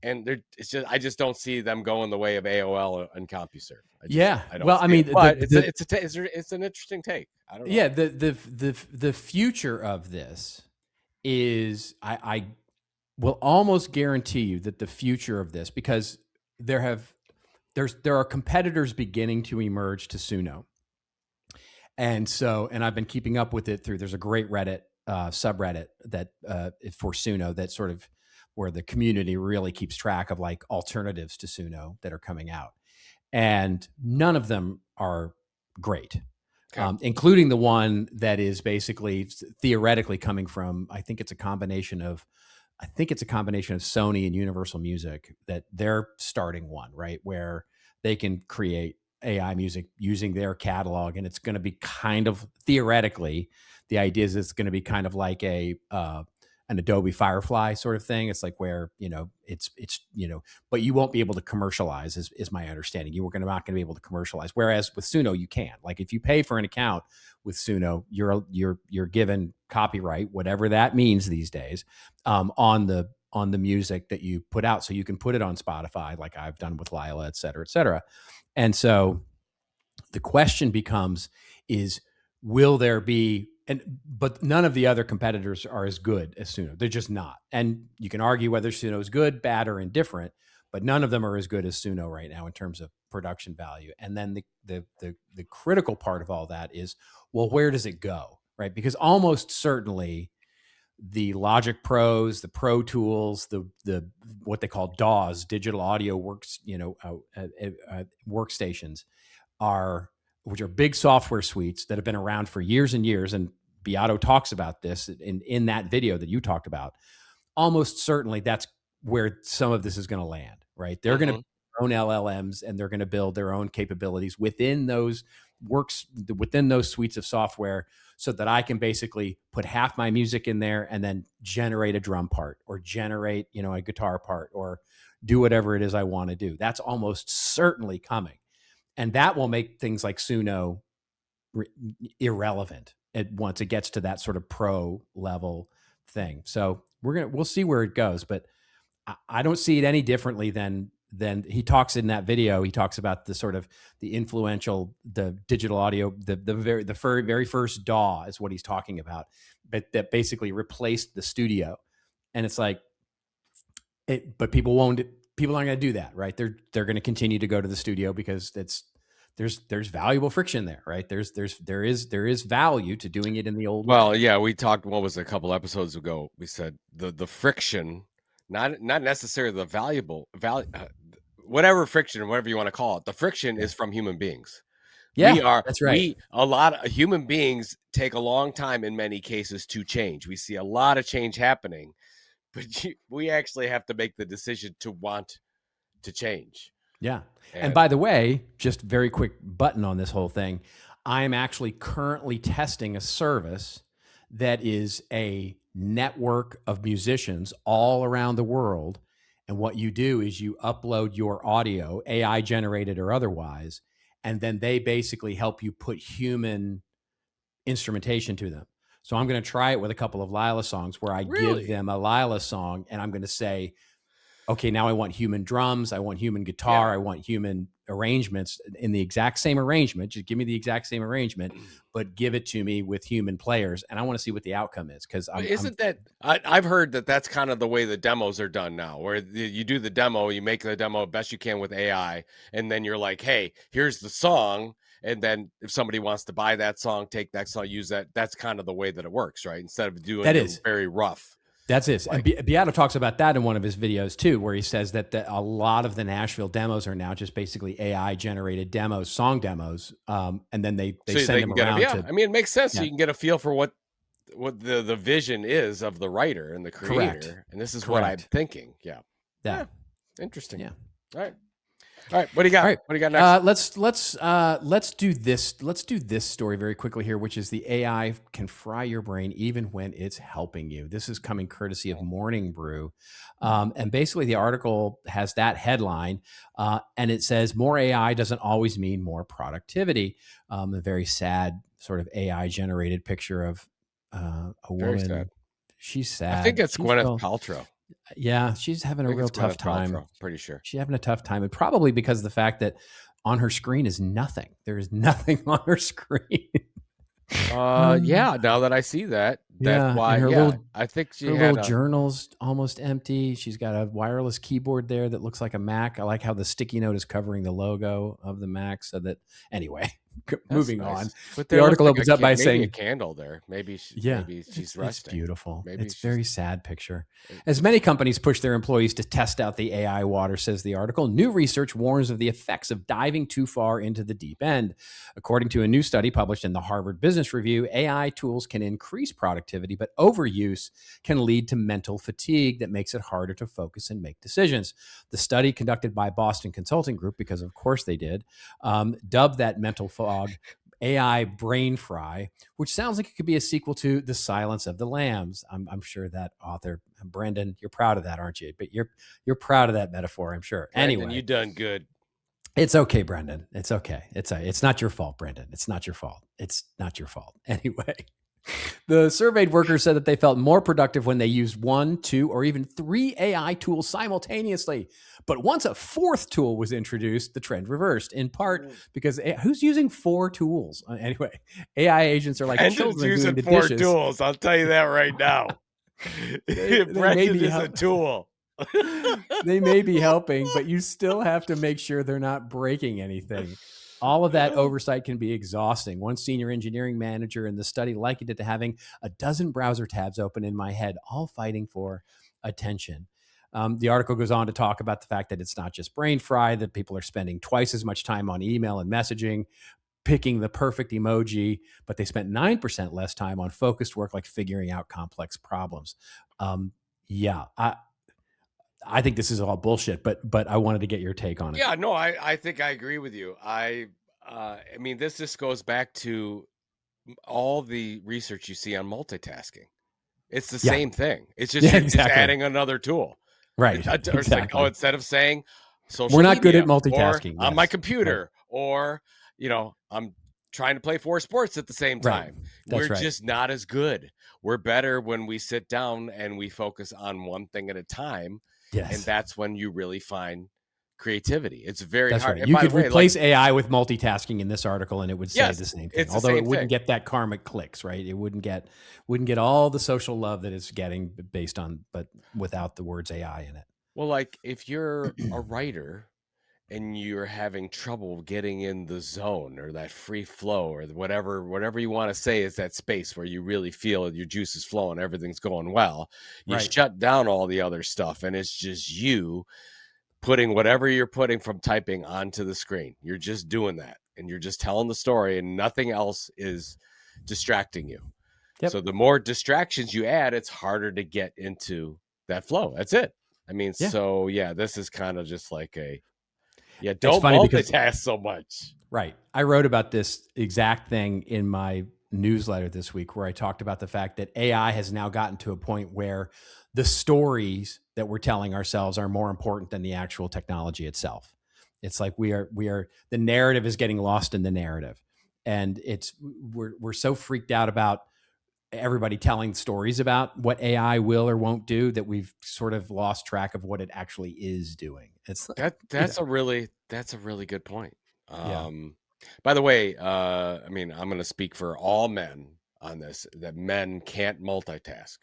A: and it's just I just don't see them going the way of AOL and CompuServe. I don't
B: Well, I
A: see it.
B: mean,
A: But it's an interesting take. I don't know.
B: the future of this is I will almost guarantee you that the future of this, because there are competitors beginning to emerge to Suno. And I've been keeping up with it there's a great Reddit subreddit that for Suno that sort of where the community really keeps track of like alternatives to Suno that are coming out. And none of them are great, including the one that is basically theoretically coming from, I think it's a combination of Sony and Universal Music, that they're starting one, right, where they can create AI music using their catalog, and it's going to be kind of theoretically, the idea is it's going to be kind of like an Adobe Firefly sort of thing. It's like where it's but you won't be able to commercialize, is my understanding. You're not going to be able to commercialize. Whereas with Suno, you can. Like if you pay for an account with Suno, you're given copyright, whatever that means these days, on the music that you put out, so you can put it on Spotify, like I've done with Lila, et cetera, et cetera. And so the question becomes will there be, but none of the other competitors are as good as Suno. They're just not. And you can argue whether Suno is good, bad, or indifferent, but none of them are as good as Suno right now in terms of production value. And then the critical part of all that is, well, where does it go, right? Because almost certainly the Logic Pros, the Pro Tools, the what they call DAWs, digital audio workstations, which are big software suites that have been around for years and years. And Beato talks about this in that video that you talked about. Almost certainly that's where some of this is going to land, right? They're going to build their own LLMs, and they're going to build their own capabilities within those suites of software, so that I can basically put half my music in there and then generate a drum part, or generate, a guitar part, or do whatever it is I want to do. That's almost certainly coming. And that will make things like Suno irrelevant once it gets to that sort of pro level thing. So we'll see where it goes, but I don't see it any differently than he talks in that video. He talks about the sort of the influential, the digital audio, the very first DAW is what he's talking about, but that basically replaced the studio. And it's like, but people aren't going to do that, right? They're going to continue to go to the studio because there's valuable friction there, right? There is value to doing it in the old way.
A: Yeah, we talked, what was it, a couple episodes ago, we said the friction, not necessarily the value, whatever friction, whatever you want to call it, the friction is from human beings.
B: Yeah, that's right.
A: A lot of human beings take a long time in many cases to change. We see a lot of change happening, but we actually have to make the decision to want to change.
B: Yeah. And by the way, just very quick button on this whole thing, I am actually currently testing a service that is a network of musicians all around the world. And what you do is you upload your audio, AI generated or otherwise, and then they basically help you put human instrumentation to them. So I'm going to try it with a couple of Lila songs where I give them a Lila song, and I'm going to say, okay, now I want human drums, I want human guitar, I want human arrangements in the exact same arrangement. Just give me the exact same arrangement, but give it to me with human players, and I want to see what the outcome is. Because
A: I've heard that that's kind of the way the demos are done now, where you do the demo, you make the demo best you can with AI, and then you're like, hey, here's the song. And then if somebody wants to buy that song, take that song, use that, that's kind of the way that it works, right? Instead of doing it very rough.
B: That's it. And Beato talks about that in one of his videos too, where he says that a lot of the Nashville demos are now just basically AI generated demos, song demos, and then they send them around.
A: I mean, it makes sense. So you can get a feel for what the vision is of the writer and the creator.
B: Correct.
A: And this is what I'm thinking. Yeah. Interesting.
B: Yeah.
A: All right. What do you got?
B: All right.
A: What do you got next?
B: Let's do this. Let's do this story very quickly here, which is the AI can fry your brain even when it's helping you. This is coming courtesy of Morning Brew. And basically the article has that headline, and it says more AI doesn't always mean more productivity. A very sad sort of AI generated picture of a woman.
A: Very sad.
B: She's sad.
A: I think it's Gwyneth Paltrow.
B: Yeah, she's having
A: I
B: a
A: think
B: real
A: it's
B: tough
A: Gwyneth
B: time.
A: Paltrow. Pretty sure.
B: She's having a tough time, and probably because of the fact that on her screen is nothing. There is nothing on her screen.
A: Yeah. Now that I see that, that's
B: Yeah, and
A: why. Yeah, I think she
B: her
A: had
B: little
A: a.
B: journal's almost empty. She's got a wireless keyboard there that looks like a Mac. I like how the sticky note is covering the logo of the Mac. So that anyway,
A: That's
B: moving on.
A: nice. But
B: The
A: there looks
B: article
A: like
B: opens up by
A: maybe a
B: saying,
A: candle there. Maybe
B: yeah,
A: maybe she's
B: it's
A: resting.
B: beautiful.
A: Maybe
B: It's
A: she's.
B: very sad picture. As many companies push their employees to test out the AI water, says the article, new research warns of the effects of diving too far into the deep end. According to a new study published in the Harvard Business Review, AI tools can increase productivity, but overuse can lead to mental fatigue that makes it harder to focus and make decisions. The study, conducted by Boston Consulting Group, because of course they did, dubbed that mental fog AI brain fry, which sounds like it could be a sequel to The Silence of the Lambs. I'm sure that author, Brendan, you're proud of that, aren't you? But you're proud of that metaphor, I'm sure.
A: Brendan,
B: Anyway,
A: you done good.
B: it's okay, Brendan. It's okay. It's not your fault, Brendan. It's not your fault. It's not your fault. Anyway, the surveyed workers said that they felt more productive when they used 1, 2, or even 3 AI tools simultaneously. But once a 4th tool was introduced, the trend reversed, in part because who's using 4 tools? Anyway, AI agents are like
A: Brendan's
B: children doing
A: using
B: the
A: 4
B: dishes.
A: tools. I'll tell you that right now.
B: They
A: Brendan is a tool.
B: They may be helping, but you still have to make sure they're not breaking anything. All of that oversight can be exhausting. One senior engineering manager in the study likened it to having a dozen browser tabs open in my head, all fighting for attention. The article goes on to talk about the fact that it's not just brain fry, that people are spending twice as much time on email and messaging, picking the perfect emoji, but they spent 9% less time on focused work like figuring out complex problems. Yeah, I think this is all bullshit, but I wanted to get your take on it.
A: Yeah, no, I think I agree with you. I mean, this just goes back to all the research you see on multitasking. It's the same thing. It's just you're just adding another tool.
B: Right.
A: It's like, oh, instead of saying social
B: we're not
A: media,
B: good at multitasking
A: or on my computer, or I'm trying to play 4 sports at the same time. We're just not as good. We're better when we sit down and we focus on one thing at a time.
B: Yes.
A: And that's when you really find creativity. It's very hard.
B: Right. You could replace AI with multitasking in this article and it would say the same thing. Although it wouldn't get that karmic clicks, right? It wouldn't get all the social love that it's getting based on, but without the words AI in it.
A: Well, like if you're a writer and you're having trouble getting in the zone or that free flow or whatever you want to say is that space where you really feel your juice is flowing, everything's going well. You shut down all the other stuff and it's just you putting whatever you're putting from typing onto the screen. You're just doing that and you're just telling the story and nothing else is distracting you. Yep. So the more distractions you add, it's harder to get into that flow. That's it. I mean, so this is kind of just like don't multitask so much.
B: Right. I wrote about this exact thing in my newsletter this week where I talked about the fact that AI has now gotten to a point where the stories that we're telling ourselves are more important than the actual technology itself. It's like we are the narrative is getting lost in the narrative. And we're so freaked out about everybody telling stories about what AI will or won't do that we've sort of lost track of what it actually is doing. It's like,
A: that's a really good point. By the way, I mean, I'm going to speak for all men on this, that men can't multitask.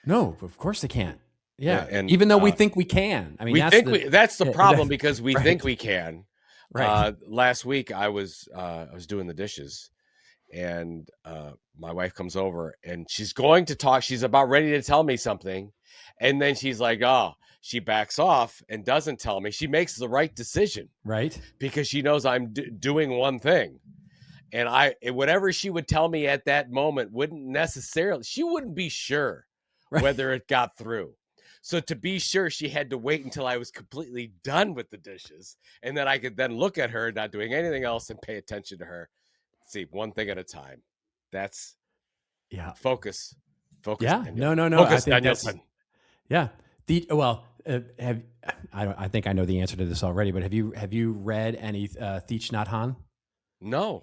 B: No, of course they can't. Yeah. And even though we think we can, I mean,
A: that's the problem because we think we can.
B: Right.
A: Last week I was doing the dishes and my wife comes over and she's going to talk. She's about ready to tell me something. And then she's like, she backs off and doesn't tell me. She makes the right decision.
B: Right.
A: Because she knows I'm doing one thing. And whatever she would tell me at that moment she wouldn't be sure whether it got through. So to be sure, she had to wait until I was completely done with the dishes. And then I could then look at her, not doing anything else, and pay attention to her. See, one thing at a time. That's focus.
B: Yeah.
A: Daniel.
B: No.
A: Focus,
B: I think
A: Danielson.
B: Yeah. I think I know the answer to this already, but have you read any Thich Nhat Hanh?
A: No.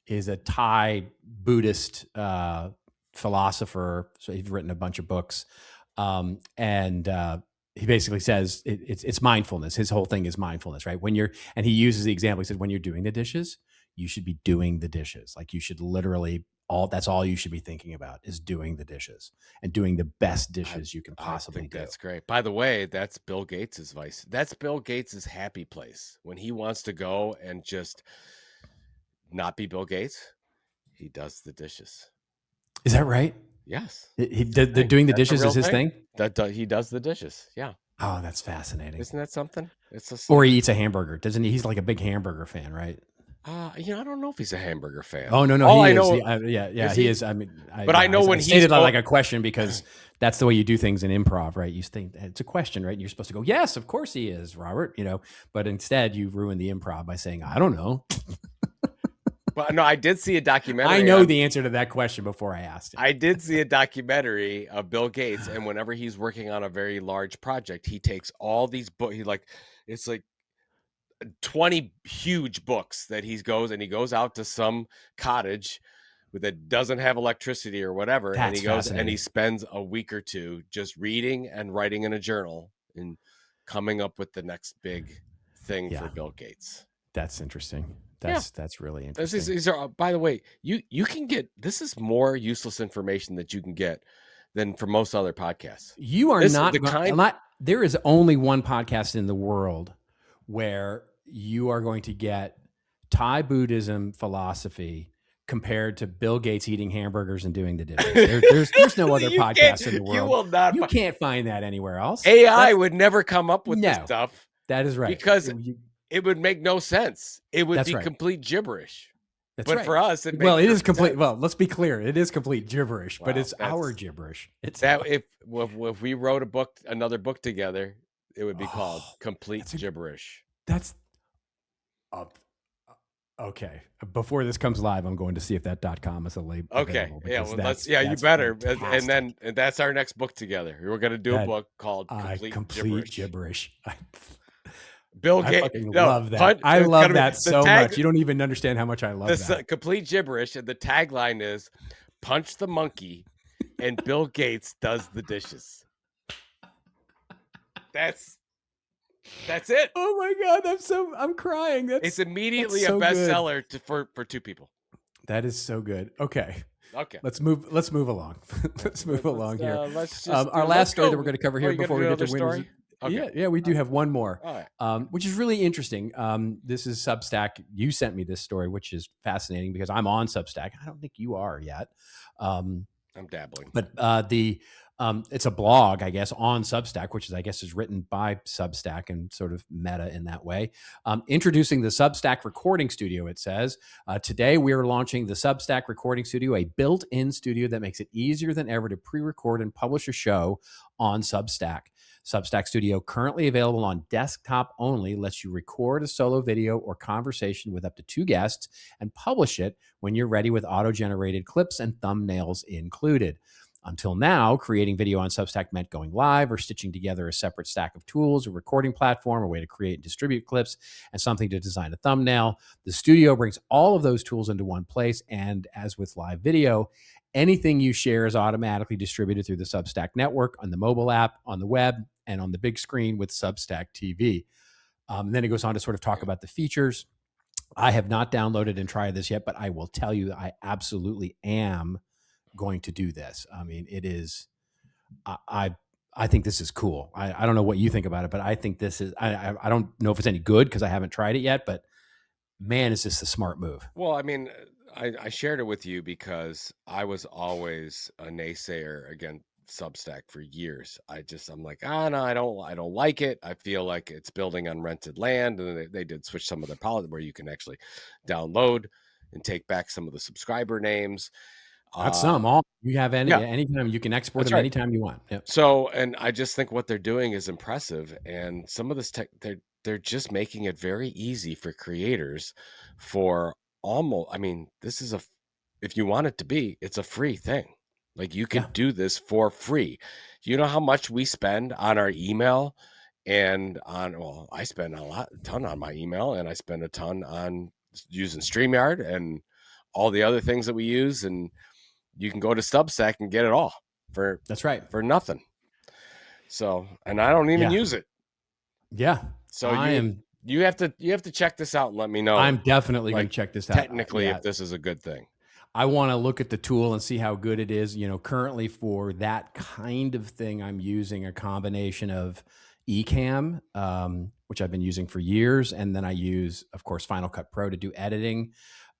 B: Is a Thai Buddhist philosopher. So he's written a bunch of books. He basically says it's mindfulness. His whole thing is mindfulness, right? And he uses the example. He said, when you're doing the dishes, you should be doing the dishes. Like you should literally that's all you should be thinking about is doing the dishes and doing the best dishes you can possibly do.
A: That's great. By the way, that's Bill Gates' advice. That's Bill Gates' happy place. When he wants to go and just not be Bill Gates, he does the dishes.
B: Is that right?
A: Yes.
B: They're doing the dishes is his thing?
A: He does the dishes. Yeah.
B: Oh, that's fascinating.
A: Isn't that something?
B: Or he eats a hamburger, doesn't he? He's like a big hamburger fan, right?
A: I don't know if he's a hamburger fan.
B: Oh, no,
A: All
B: he
A: I
B: is.
A: know,
B: he is. I mean,
A: but I know when
B: he stated that like a question because that's the way you do things in improv, right? You think it's a question, right? And you're supposed to go, yes, of course he is, Robert. But instead you ruin the improv by saying, I don't know.
A: Well, no, I did see a documentary.
B: I know the answer to that question before I asked it.
A: I did see a documentary of Bill Gates, and whenever he's working on a very large project, he takes all these books. It's like 20 huge books that he goes out to some cottage that doesn't have electricity or whatever.
B: That's
A: and he goes and he spends a week or two just reading and writing in a journal and coming up with the next big thing for Bill Gates.
B: That's interesting. That's really interesting.
A: These are, by the way, you can get, this is more useless information that you can get than for most other podcasts.
B: You are there is only one podcast in the world where you are going to get Thai Buddhism philosophy compared to Bill Gates eating hamburgers and doing the dishes. There's no other podcast in the world. You can't find that anywhere else.
A: AI would never come up with this stuff.
B: That is right.
A: Because it would make no sense. It would be complete gibberish.
B: That's
A: but
B: right.
A: For us,
B: it is complete. Sense. Well, let's be clear. It is complete gibberish, but it's our gibberish. It's
A: that if we wrote another book together, it would be called Complete Gibberish.
B: That's okay. Before this comes live, I'm going to see if that .com is a label.
A: Okay. Yeah. Well, you better. Fantastic. And then that's our next book together. We're going to do a book called Complete
B: Gibberish.
A: Bill Gates.
B: Love that. I love that so much. You don't even understand how much I love that.
A: Complete Gibberish. And the tagline is punch the monkey and Bill Gates does the dishes. That's it.
B: Oh my God. I'm crying.
A: It's immediately a bestseller for two people.
B: That is so good. Okay. Let's move along. Let's move along here. Our last story that we're going to cover here before we get to winners. Okay. Yeah, we do have one more, which is really interesting. This is Substack. You sent me this story, which is fascinating because I'm on Substack. I don't think you are yet.
A: I'm dabbling.
B: But it's a blog, I guess, on Substack, which is written by Substack and sort of meta in that way. Introducing the Substack Recording Studio, it says. Today, we are launching the Substack Recording Studio, a built-in studio that makes it easier than ever to pre-record and publish a show on Substack. Substack Studio, currently available on desktop only, lets you record a solo video or conversation with up to 2 guests and publish it when you're ready with auto-generated clips and thumbnails included. Until now, creating video on Substack meant going live or stitching together a separate stack of tools, a recording platform, a way to create and distribute clips, and something to design a thumbnail. The studio brings all of those tools into one place, and as with live video, anything you share is automatically distributed through the Substack network, on the mobile app, on the web, and on the big screen with Substack TV. And then it goes on to sort of talk about the features. I have not downloaded and tried this yet, but I will tell you I absolutely am going to do this. I mean, it is, I think this is cool. I don't know what you think about it, but I think this is, I don't know if it's any good because I haven't tried it yet, but man, is this a smart move.
A: Well, I mean, I shared it with you because I was always a naysayer against Substack for years. I'm like, no, I don't like it. I feel like it's building on rented land. And they did switch some of their policy where you can actually download and take back some of the subscriber names.
B: Not some, all you have anytime you can export them anytime you want. Yep.
A: So, and I just think what they're doing is impressive. And some of this tech, they're just making it very easy for creators for almost, I mean, this is if you want it to be, it's a free thing. Like you can do this for free. You know how much we spend on our email and I spend a ton on my email, and I spend a ton on using StreamYard and all the other things that we use. And you can go to Substack and get it all for
B: that's right,
A: for nothing. So, and I don't even
B: Yeah.
A: use it.
B: Yeah.
A: So you have to check this out and let me know.
B: I'm definitely going
A: like,
B: to check this out.
A: technically, if this is a good thing.
B: I want to look at the tool and see how good it is. Currently for that kind of thing, I'm using a combination of Ecamm, which I've been using for years, and then I use, of course, Final Cut Pro to do editing.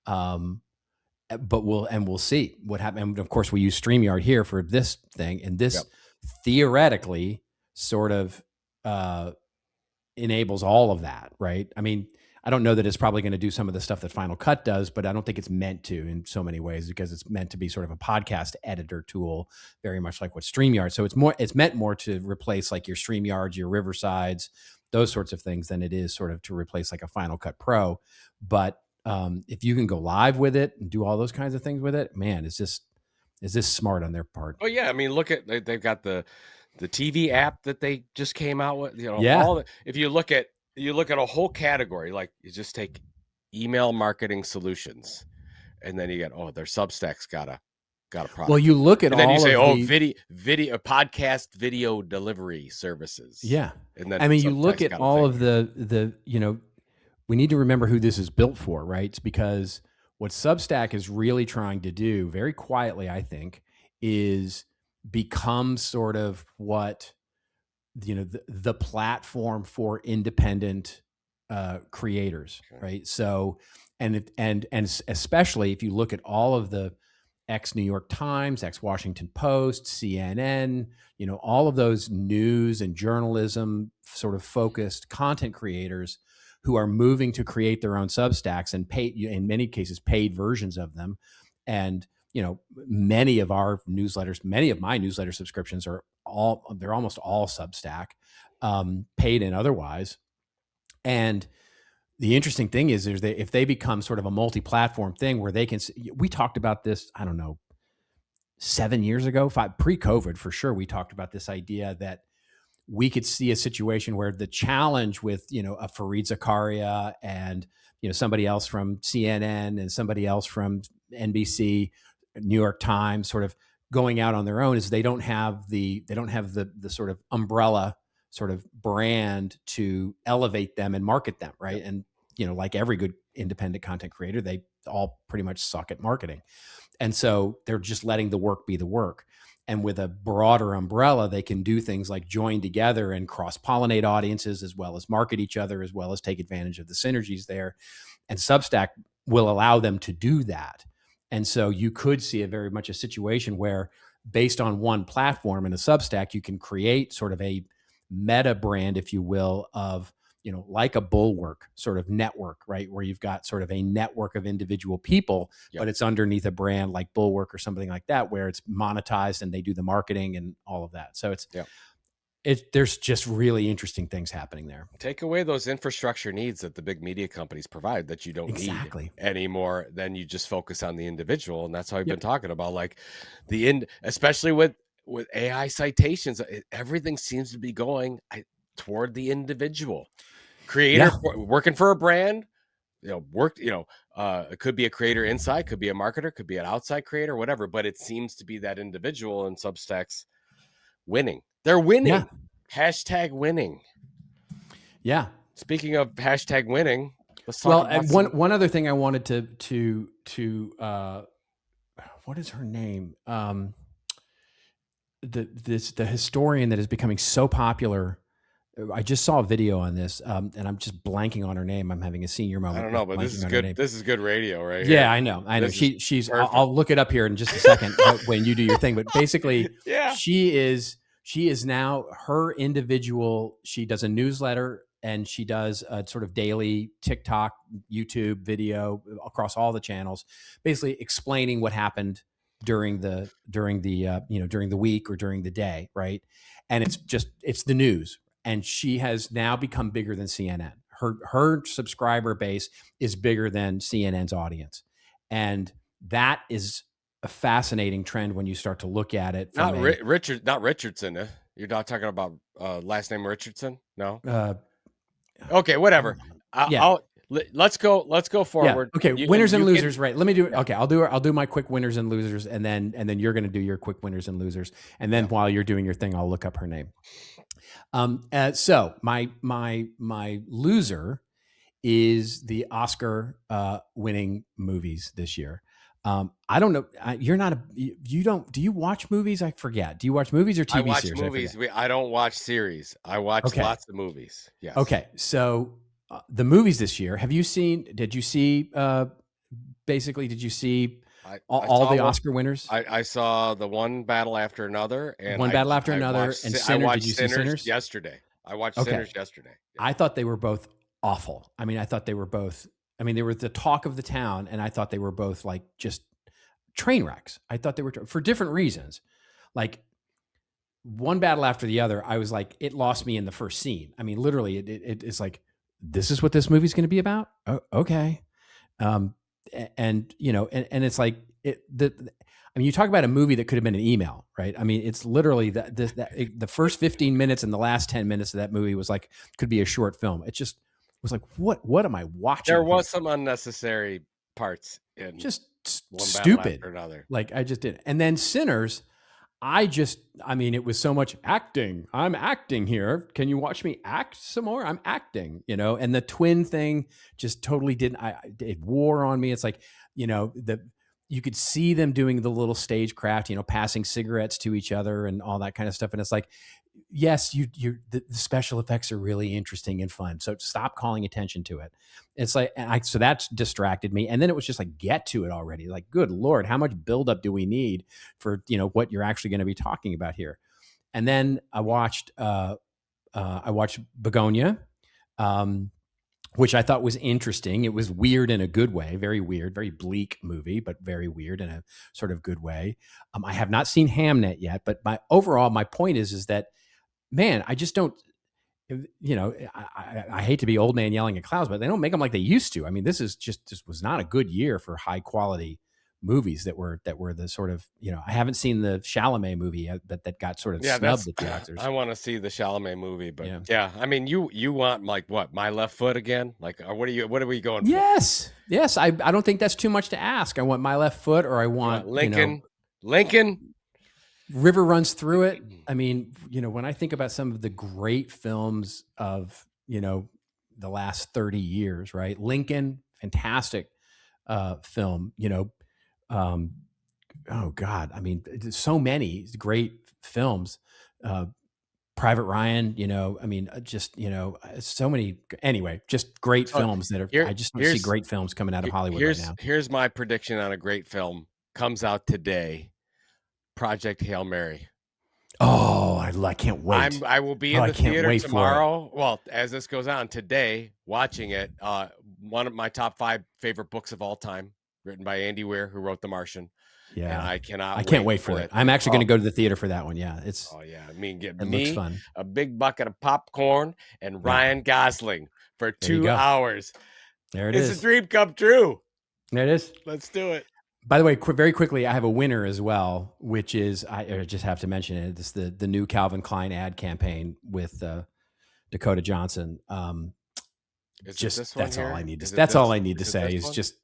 B: But we'll see what happens. And of course, we use StreamYard here for this thing, and this theoretically sort of enables all of that, right? I mean, I don't know that it's probably going to do some of the stuff that Final Cut does, but I don't think it's meant to in so many ways, because it's meant to be sort of a podcast editor tool, very much like what StreamYard. So it's meant more to replace like your StreamYards, your Riversides, those sorts of things, than it is sort of to replace like a Final Cut Pro. But if you can go live with it and do all those kinds of things with it, man, is this smart on their part?
A: Oh yeah, I mean, look at they've got the TV app that they just came out with. If you look at a whole category, like you just take email marketing solutions, and then you get their Substack's got a product.
B: Well, you look at
A: and then
B: all
A: you say,
B: of
A: video podcast video delivery services.
B: Yeah,
A: and then
B: I mean, you
A: Substack's
B: look at
A: got a
B: all
A: thing.
B: of the we need to remember who this is built for, right? It's because what Substack is really trying to do, very quietly, I think, is become sort of what the platform for independent creators, right? So, and especially if you look at all of the ex New York Times, ex Washington Post, CNN, all of those news and journalism sort of focused content creators who are moving to create their own Substacks and pay, in many cases, paid versions of them. And, many of our newsletters, many of my newsletter subscriptions they're almost all Substack, paid and otherwise. And the interesting thing is that if they become sort of a multi-platform thing where they can, we talked about this, I don't know, 7 years ago, pre-COVID for sure. We talked about this idea that we could see a situation where the challenge with, a Fareed Zakaria and, somebody else from CNN and somebody else from NBC, New York Times, sort of going out on their own, is they don't have the sort of umbrella sort of brand to elevate them and market them, right? Yep. And like every good independent content creator, they all pretty much suck at marketing, and so they're just letting the work be the work. And with a broader umbrella, they can do things like join together and cross-pollinate audiences, as well as market each other, as well as take advantage of the synergies there. And Substack will allow them to do that. And so you could see very much a situation where, based on one platform in a Substack, you can create sort of a meta brand, if you will, of, like a Bulwark sort of network, right? Where you've got sort of a network of individual people, but it's underneath a brand like Bulwark or something like that, where it's monetized and they do the marketing and all of that. So there's just really interesting things happening there.
A: Take away those infrastructure needs that the big media companies provide that you don't need anymore. Then you just focus on the individual. And that's how I've been talking about, like especially with AI citations, everything seems to be going toward the individual creator working for a brand. It could be a creator inside, could be a marketer, could be an outside creator, whatever, but it seems to be that individual, and Substack's winning. They're winning. Hashtag winning. Yeah. Speaking of hashtag winning, let's talk about
B: one other thing I wanted to what is her name? The historian that is becoming so popular. I just saw a video on this, and I'm just blanking on her name. I'm having a senior moment.
A: I don't know, but this is good. This is good radio, right?
B: Yeah, I know. She's. I'll look it up here in just a second when you do your thing. But basically, she is now her individual. She does a newsletter, and she does a sort of daily TikTok, YouTube video across all the channels, basically explaining what happened during the week or during the day, right? And it's the news. And she has now become bigger than CNN. Her subscriber base is bigger than CNN's audience. And that is a fascinating trend when you start to look at it.
A: Not Richardson. You're not talking about last name Richardson? No? Okay, whatever. let's go forward.
B: Yeah. Okay.
A: You,
B: Winners and
A: you
B: losers. Right. Let me do it.
A: yeah.
B: Okay. I'll do my quick winners and losers, and then you're going to do your quick winners and losers. And then while you're doing your thing, I'll look up her name. So my loser is the Oscar winning movies this year. I don't know. You're not a, you don't, do you watch movies? I forget. Do you watch movies or TV
A: I watch
B: series?
A: movies. I don't watch series. I watch lots of movies. Yes.
B: Okay. So the movies this year, did you see did you see all the Oscar winners?
A: I saw the One Battle After Another, and
B: One Battle After Another, and Sinners. Did you see Sinners?
A: Yesterday. I watched Sinners yesterday. Yeah.
B: I thought they were both awful. I mean, I thought they were both, they were the talk of the town, and I thought they were both like just train wrecks. I thought they were for different reasons. Like One Battle After the Other, I was like, it lost me in the first scene. I mean, literally, it's like, this is what this movie's going to be about. Oh, okay. And it's like you talk about a movie that could have been an email, right? I mean, it's literally the first 15 minutes and the last 10 minutes of that movie was like, could be a short film. It just was like, what am I watching?
A: There was some unnecessary parts in
B: just
A: One
B: stupid.
A: Battle After Another.
B: Like I just did. And then Sinners, it was so much acting. I'm acting here. Can you watch me act some more? I'm acting, and the twin thing just totally it wore on me. It's like, you could see them doing the little stagecraft, passing cigarettes to each other and all that kind of stuff. And it's like, yes, the special effects are really interesting and fun. So stop calling attention to it. It's like, so that's distracted me. And then it was just like, get to it already. Like, good Lord, how much buildup do we need for, what you're actually going to be talking about here? And then I watched Begonia, which I thought was interesting. It was weird in a good way, very weird, very bleak movie, but very weird in a sort of good way. I have not seen Hamnet yet, but my point is that, man, I just don't, I hate to be old man yelling at clouds, but they don't make them like they used to. I mean, this was not a good year for high quality movies that were the sort of, I haven't seen the Chalamet movie yet, that got sort of snubbed at the Oscars.
A: I want to see the Chalamet movie, but yeah, I mean, you want like what, My Left Foot again? Like, what are we going for?
B: Yes. I don't think that's too much to ask. I want My Left Foot, or I want
A: Lincoln.
B: River Runs Through It. I mean, when I think about some of the great films of, the last 30 years, right? Lincoln, fantastic film, oh God. I mean, there's so many great films, Private Ryan, so many, anyway, just great films that are, I just don't see great films coming out of Hollywood right now.
A: Here's my prediction on a great film. Comes out today. Project Hail Mary.
B: Oh, I can't wait.
A: I will be in the theater tomorrow. Well, as this goes on today, watching it. One of my top 5 favorite books of all time, written by Andy Weir, who wrote The Martian.
B: Yeah,
A: and I
B: can't wait for it. I'm actually going to go to the theater for that one. Yeah,
A: looks fun. A big bucket of popcorn and Ryan Gosling for 2 hours.
B: There it is.
A: It's a dream come true.
B: There it is.
A: Let's do it.
B: By the way, very quickly, I have a winner as well, which is, I just have to mention it. It's the new Calvin Klein ad campaign with Dakota Johnson. That's all I need to. That's all I need to say. Is just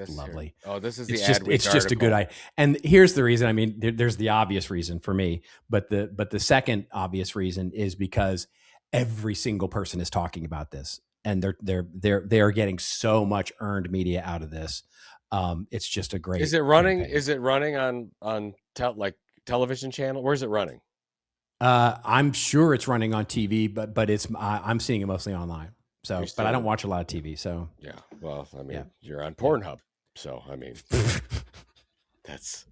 B: lovely.
A: Oh, this is
B: it's just a good idea. And here's the reason. I mean, there's the obvious reason for me, but the second obvious reason is because every single person is talking about this, and they are getting so much earned media out of this. It's just a great.
A: Is it running?
B: campaign.
A: Is it running on television channel? Where's it running?
B: I'm sure it's running on TV, but it's I'm seeing it mostly online. So, but I don't watch a lot of TV. So
A: yeah, well, I mean, you're on Pornhub, so I mean, that's.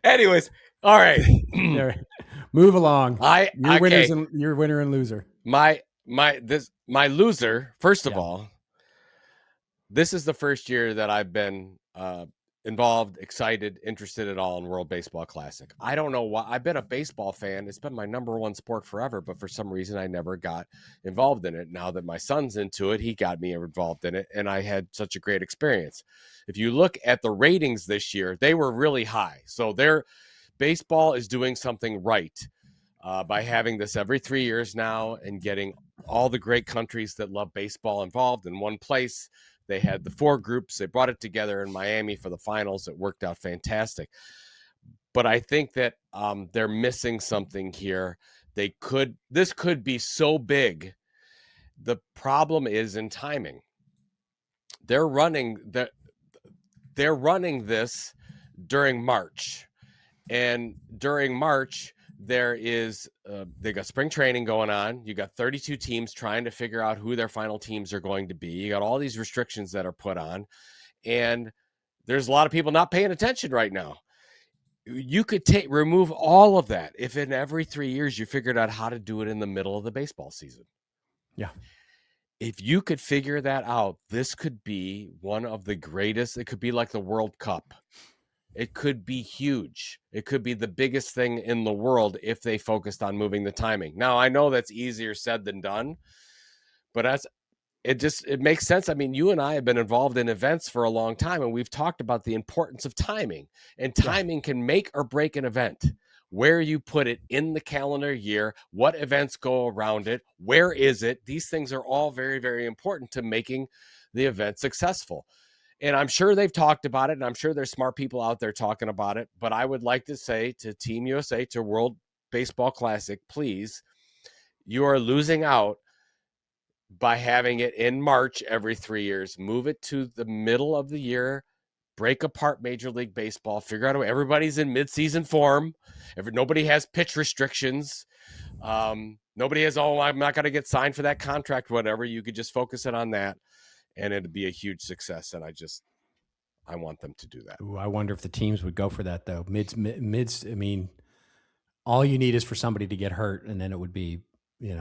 A: Anyways, all right.
B: Move along. Your winner and loser.
A: My loser. First of all, this is the first year that I've been involved, excited, interested at all in World Baseball Classic. I don't know why. I've been a baseball fan. It's been my number one sport forever, but for some reason I never got involved in it. Now that my son's into it, he got me involved in it, and I had such a great experience. If you look at the ratings this year, they were really high. So baseball is doing something right. by having this every 3 years now and getting all the great countries that love baseball involved in one place. They had the 4 groups. They brought it together in Miami for the finals. It worked out fantastic. But I think that they're missing something here. This could be so big. The problem is in timing. They're running this during March, and during March there is they got spring training going on. You got 32 teams trying to figure out who their final teams are going to be. You got all these restrictions that are put on, and there's a lot of people not paying attention right now. You could remove all of that if in every 3 years you figured out how to do it in the middle of the baseball season.
B: Yeah.
A: If you could figure that out, this could be one of the greatest. It could be like the World Cup. It could be huge. It could be the biggest thing in the world if they focused on moving the timing. Now, I know that's easier said than done, but it makes sense. I mean, you and I have been involved in events for a long time, and we've talked about the importance of timing, and timing can make or break an event. Where you put it in the calendar year, what events go around it, where is it? These things are all very, very important to making the event successful. And I'm sure they've talked about it, and I'm sure there's smart people out there talking about it. But I would like to say to Team USA, to World Baseball Classic, please, you are losing out by having it in March every 3 years. Move it to the middle of the year. Break apart Major League Baseball. Figure out a way. Everybody's in midseason form. Nobody has pitch restrictions. Nobody has, I'm not going to get signed for that contract, whatever. You could just focus it on that, and it'd be a huge success. And I want them to do that.
B: Ooh, I wonder if the teams would go for that, though. Mids. I mean, all you need is for somebody to get hurt, and then it would be,
A: you're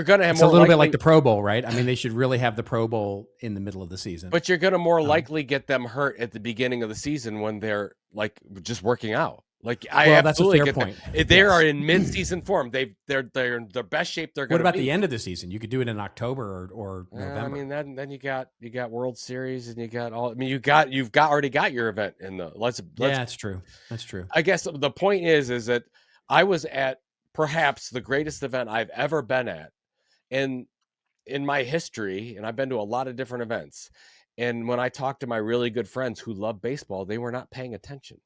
A: going to have
B: it's
A: more
B: a little
A: likely,
B: bit like the Pro Bowl, right? I mean, they should really have the Pro Bowl in the middle of the season.
A: But you're going to more likely get them hurt at the beginning of the season when they're like just working out. Like I absolutely
B: that's a fair
A: get
B: point.
A: that. They are in mid-season form. They're in their best shape they're going to be.
B: What about the end of the season? You could do it in October or November.
A: I mean, then you got World Series, and you got all. I mean, you've already got your event in the. Let's.
B: Yeah, that's true. That's true.
A: I guess the point is that I was at perhaps the greatest event I've ever been at, and in my history, and I've been to a lot of different events. And when I talk to my really good friends who love baseball, they were not paying attention.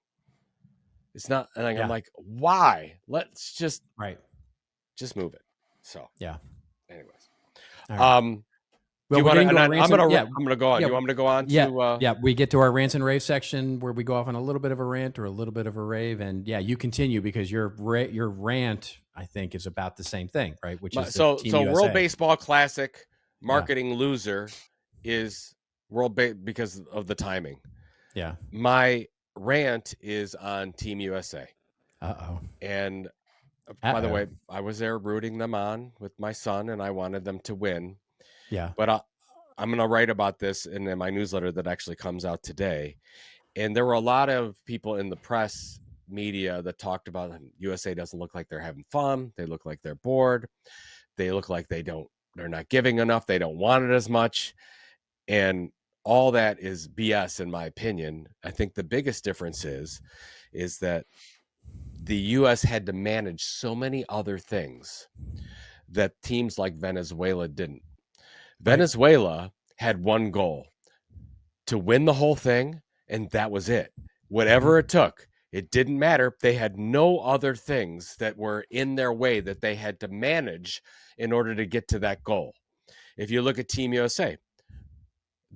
A: It's not, and I'm like, why? Let's just move it. So
B: yeah.
A: Anyways,
B: right.
A: Well, I'm gonna go on.
B: Yeah,
A: you want me to go on to?
B: We get to our rants and raves section where we go off on a little bit of a rant or a little bit of a rave, and you continue because your rant, I think, is about the same thing, right? Which is
A: so World Baseball Classic marketing loser is because of the timing.
B: Yeah.
A: My rant is on Team USA. And by the way, I was there rooting them on with my son, and I wanted them to win.
B: Yeah.
A: But I'm going to write about this in my newsletter that actually comes out today. And there were a lot of people in the press media that talked about USA doesn't look like they're having fun. They look like they're bored. They look like they're not giving enough. They don't want it as much. And all that is BS, in my opinion. I think the biggest difference is that the U.S. had to manage so many other things that teams like Venezuela didn't. Venezuela had one goal: to win the whole thing, and that was it. Whatever it took, it didn't matter. They had no other things that were in their way that they had to manage in order to get to that goal. If you look at Team USA,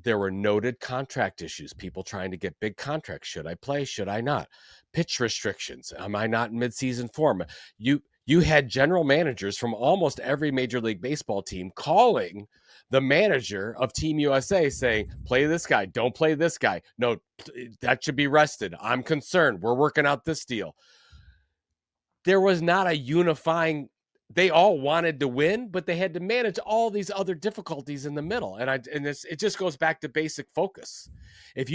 A: there were noted contract issues, people trying to get big contracts. Should I play? Should I not? Pitch restrictions. Am I not in midseason form? You had general managers from almost every Major League Baseball team calling the manager of Team USA saying, play this guy, don't play this guy. No, that should be rested. I'm concerned. We're working out this deal. There was not a unifying. They all wanted to win, but they had to manage all these other difficulties in the middle. It just goes back to basic focus. If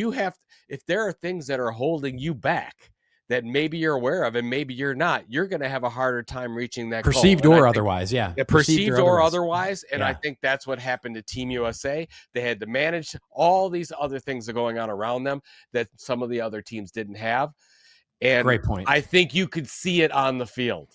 A: there are things that are holding you back that maybe you're aware of and maybe you're not, you're going to have a harder time reaching that
B: perceived
A: goal.
B: or otherwise. Yeah.
A: Perceived or otherwise. And I think that's what happened to Team USA. They had to manage all these other things that are going on around them that some of the other teams didn't have. And
B: great point.
A: I think you could see it on the field.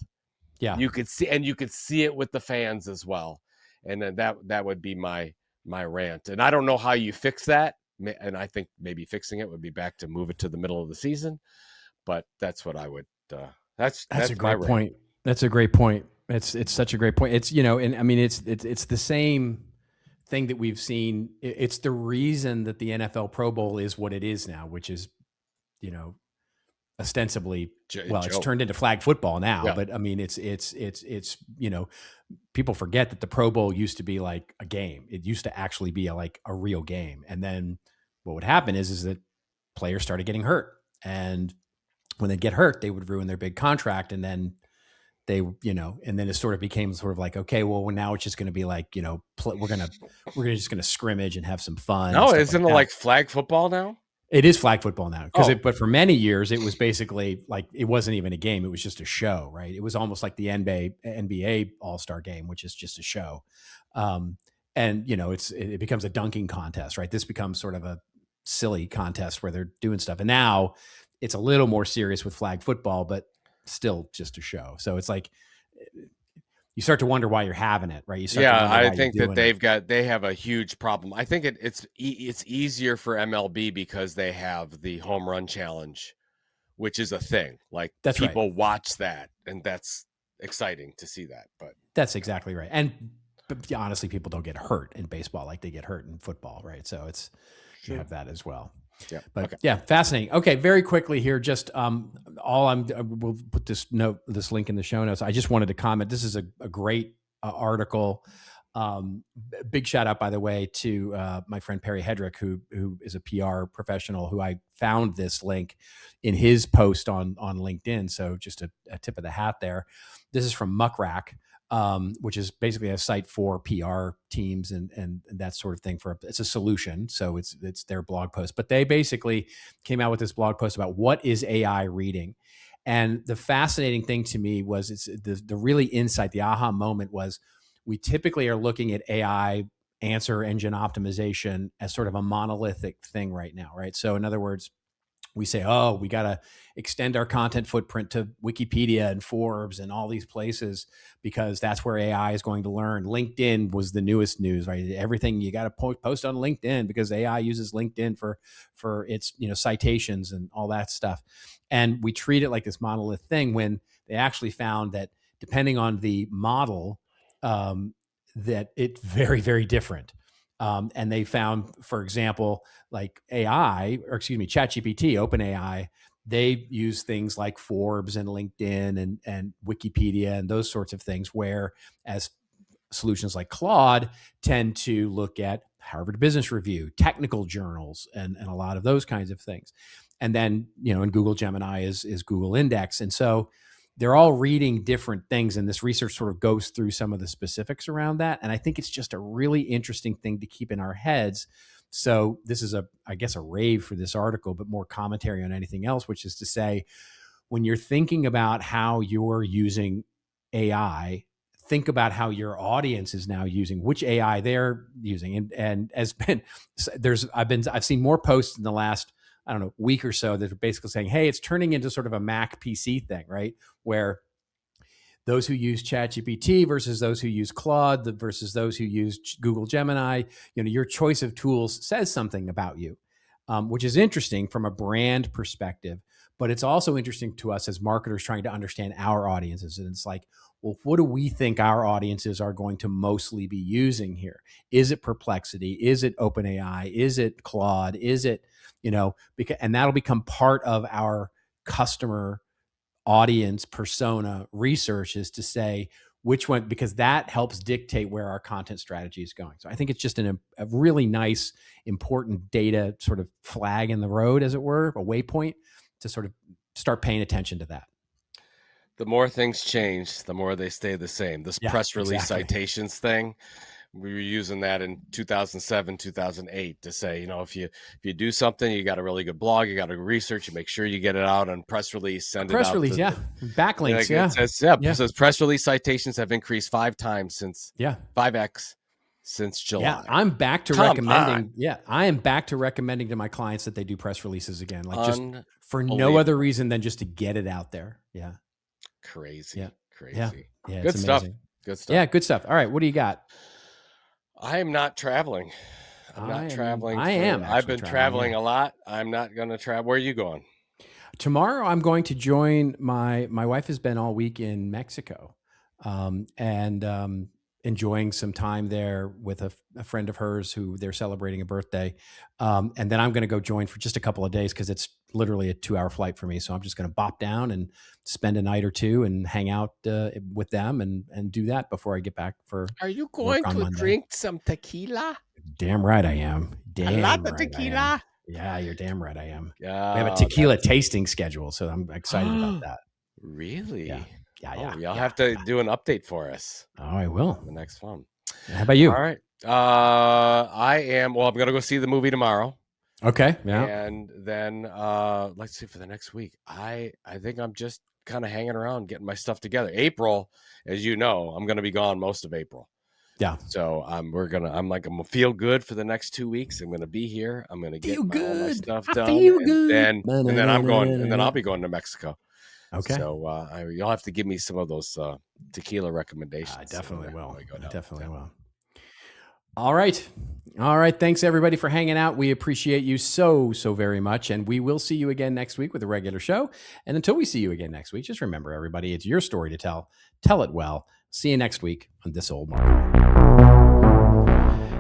B: Yeah.
A: You could see it with the fans as well. And then that would be my rant. And I don't know how you fix that. And I think maybe fixing it would be back to move it to the middle of the season. But that's what I would. That's
B: a
A: my
B: great
A: rant.
B: point. That's a great point. It's such a great point. It's, and I mean, it's the same thing that we've seen. It's the reason that the NFL Pro Bowl is what it is now, which is, ostensibly, it's turned into flag football now, but I mean, it's, people forget that the Pro Bowl used to be like a game. It used to actually be like a real game. And then what would happen is that players started getting hurt, and when they get hurt, they would ruin their big contract. And then and then it sort of became sort of like, okay, well, now it's just going to be like, we're just going to scrimmage and have some fun.
A: No, isn't it like flag football now?
B: It is flag football now, but for many years it was basically like, it wasn't even a game. It was just a show, right? It was almost like the NBA All-Star game, which is just a show. And it becomes a dunking contest, right? This becomes sort of a silly contest where they're doing stuff. And now it's a little more serious with flag football, but still just a show. So it's like, you start to wonder why you're having it, right?
A: I think that they have a huge problem. I think it's easier for MLB because they have the home run challenge, which is a thing. Like, that's people watch that, and that's exciting to see that. But
B: that's exactly right. But honestly, people don't get hurt in baseball like they get hurt in football, right? So you have that as well.
A: Yeah.
B: But okay. Fascinating. Okay. Very quickly here, just we'll put this link in the show notes. I just wanted to comment. This is a great article. Big shout out, by the way, to my friend Perry Hedrick, who is a PR professional, who I found this link in his post on LinkedIn. So just a tip of the hat there. This is from Muckrack, which is basically a site for PR teams and that sort of thing. It's a solution. So it's their blog post, but they basically came out with this blog post about what is AI reading. And the fascinating thing to me was the really insight, the aha moment was, we typically are looking at AI answer engine optimization as sort of a monolithic thing right now, right? So in other words, we say, oh, we got to extend our content footprint to Wikipedia and Forbes and all these places because that's where AI is going to learn. LinkedIn was the newest news, right? Everything you got to post on LinkedIn because AI uses LinkedIn for its citations and all that stuff. And we treat it like this monolith thing when they actually found that depending on the model, that it's very, very different. And they found, for example, like ChatGPT, OpenAI, they use things like Forbes and LinkedIn and Wikipedia and those sorts of things, whereas solutions like Claude tend to look at Harvard Business Review, technical journals, and a lot of those kinds of things. And then, and Google Gemini is Google Index. And so they're all reading different things, and this research sort of goes through some of the specifics around that. And I think it's just a really interesting thing to keep in our heads. So this is I guess a rave for this article, but more commentary on anything else, which is to say, when you're thinking about how you're using AI, think about how your audience is now using, which AI they're using. And I've seen more posts in the last, week or so that are basically saying, hey, it's turning into sort of a Mac PC thing, right? Where those who use ChatGPT versus those who use Claude versus those who use Google Gemini, your choice of tools says something about you, which is interesting from a brand perspective. But it's also interesting to us as marketers trying to understand our audiences. And it's like, well, what do we think our audiences are going to mostly be using here? Is it Perplexity? Is it OpenAI? Is it Claude? Is it, and that'll become part of our customer audience persona research, is to say which one, because that helps dictate where our content strategy is going. So I think it's just a really nice, important data sort of flag in the road, as it were, a waypoint to sort of start paying attention to that.
A: The more things change, the more they stay the same. This press release citations thing, we were using that in 2007, 2008 to say, if you do something, you got a really good blog, you got to research, you make sure you get it out on press release, send it out.
B: Press release, backlinks,
A: It says press release citations have increased 5x since July.
B: Yeah, I'm back to recommending. Yeah, I am back to recommending to my clients that they do press releases again, like just for no other reason than just to get it out there. Yeah.
A: Crazy. Crazy.
B: Yeah.
A: Good
B: it's
A: stuff.
B: amazing.
A: Good stuff.
B: Yeah, good stuff. All right, what do you got?
A: I am not traveling.
B: I've
A: been traveling a lot. I'm not going to travel. Where are you going?
B: Tomorrow, I'm going to join my wife has been all week in Mexico, and enjoying some time there with a friend of hers who they're celebrating a birthday. And then I'm going to go join for just a couple of days because it's literally a 2-hour flight for me. So I'm just going to bop down and spend a night or two and hang out with them and do that before I get back for.
A: Are you going to drink some tequila?
B: Damn right I am.
A: A lot of tequila.
B: Yeah, you're damn right I am.
A: We
B: have a tequila tasting schedule, so I'm excited about that.
A: Really?
B: Yeah.
A: You'll have to do an update for us.
B: Oh, I will.
A: The next one.
B: How about you?
A: All right. I'm going to go see the movie tomorrow.
B: Okay. Yeah.
A: And then let's see for the next week. I think I'm just kind of hanging around, getting my stuff together. April, as you know, I'm going to be gone most of April.
B: Yeah.
A: So I'm gonna feel good for the next 2 weeks. I'm gonna be here. I'm gonna get all my stuff done. And then I'm going, and then I'll be going to Mexico.
B: Okay.
A: So you'll have to give me some of those tequila recommendations.
B: I definitely will.
A: Definitely will.
B: All right. Thanks everybody for hanging out. We appreciate you so very much. And we will see you again next week with a regular show. And until we see you again next week, just remember everybody, it's your story to tell. Tell it well. See you next week on This Old Marketing.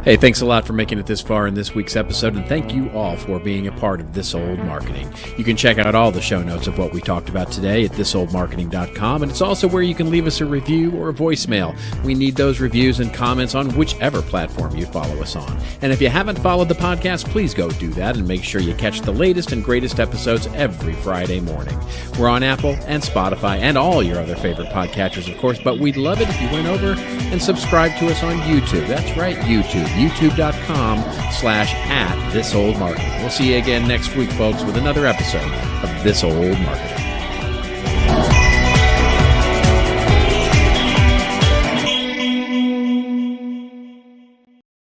B: Hey, thanks a lot for making it this far in this week's episode, and thank you all for being a part of This Old Marketing. You can check out all the show notes of what we talked about today at thisoldmarketing.com, and it's also where you can leave us a review or a voicemail. We need those reviews and comments on whichever platform you follow us on. And if you haven't followed the podcast, please go do that and make sure you catch the latest and greatest episodes every Friday morning. We're on Apple and Spotify and all your other favorite podcatchers, of course, but we'd love it if you went over and subscribed to us on YouTube. That's right, YouTube. youtube.com/@thisoldmarketing. We'll see you again next week, folks, with another episode of This Old Marketing.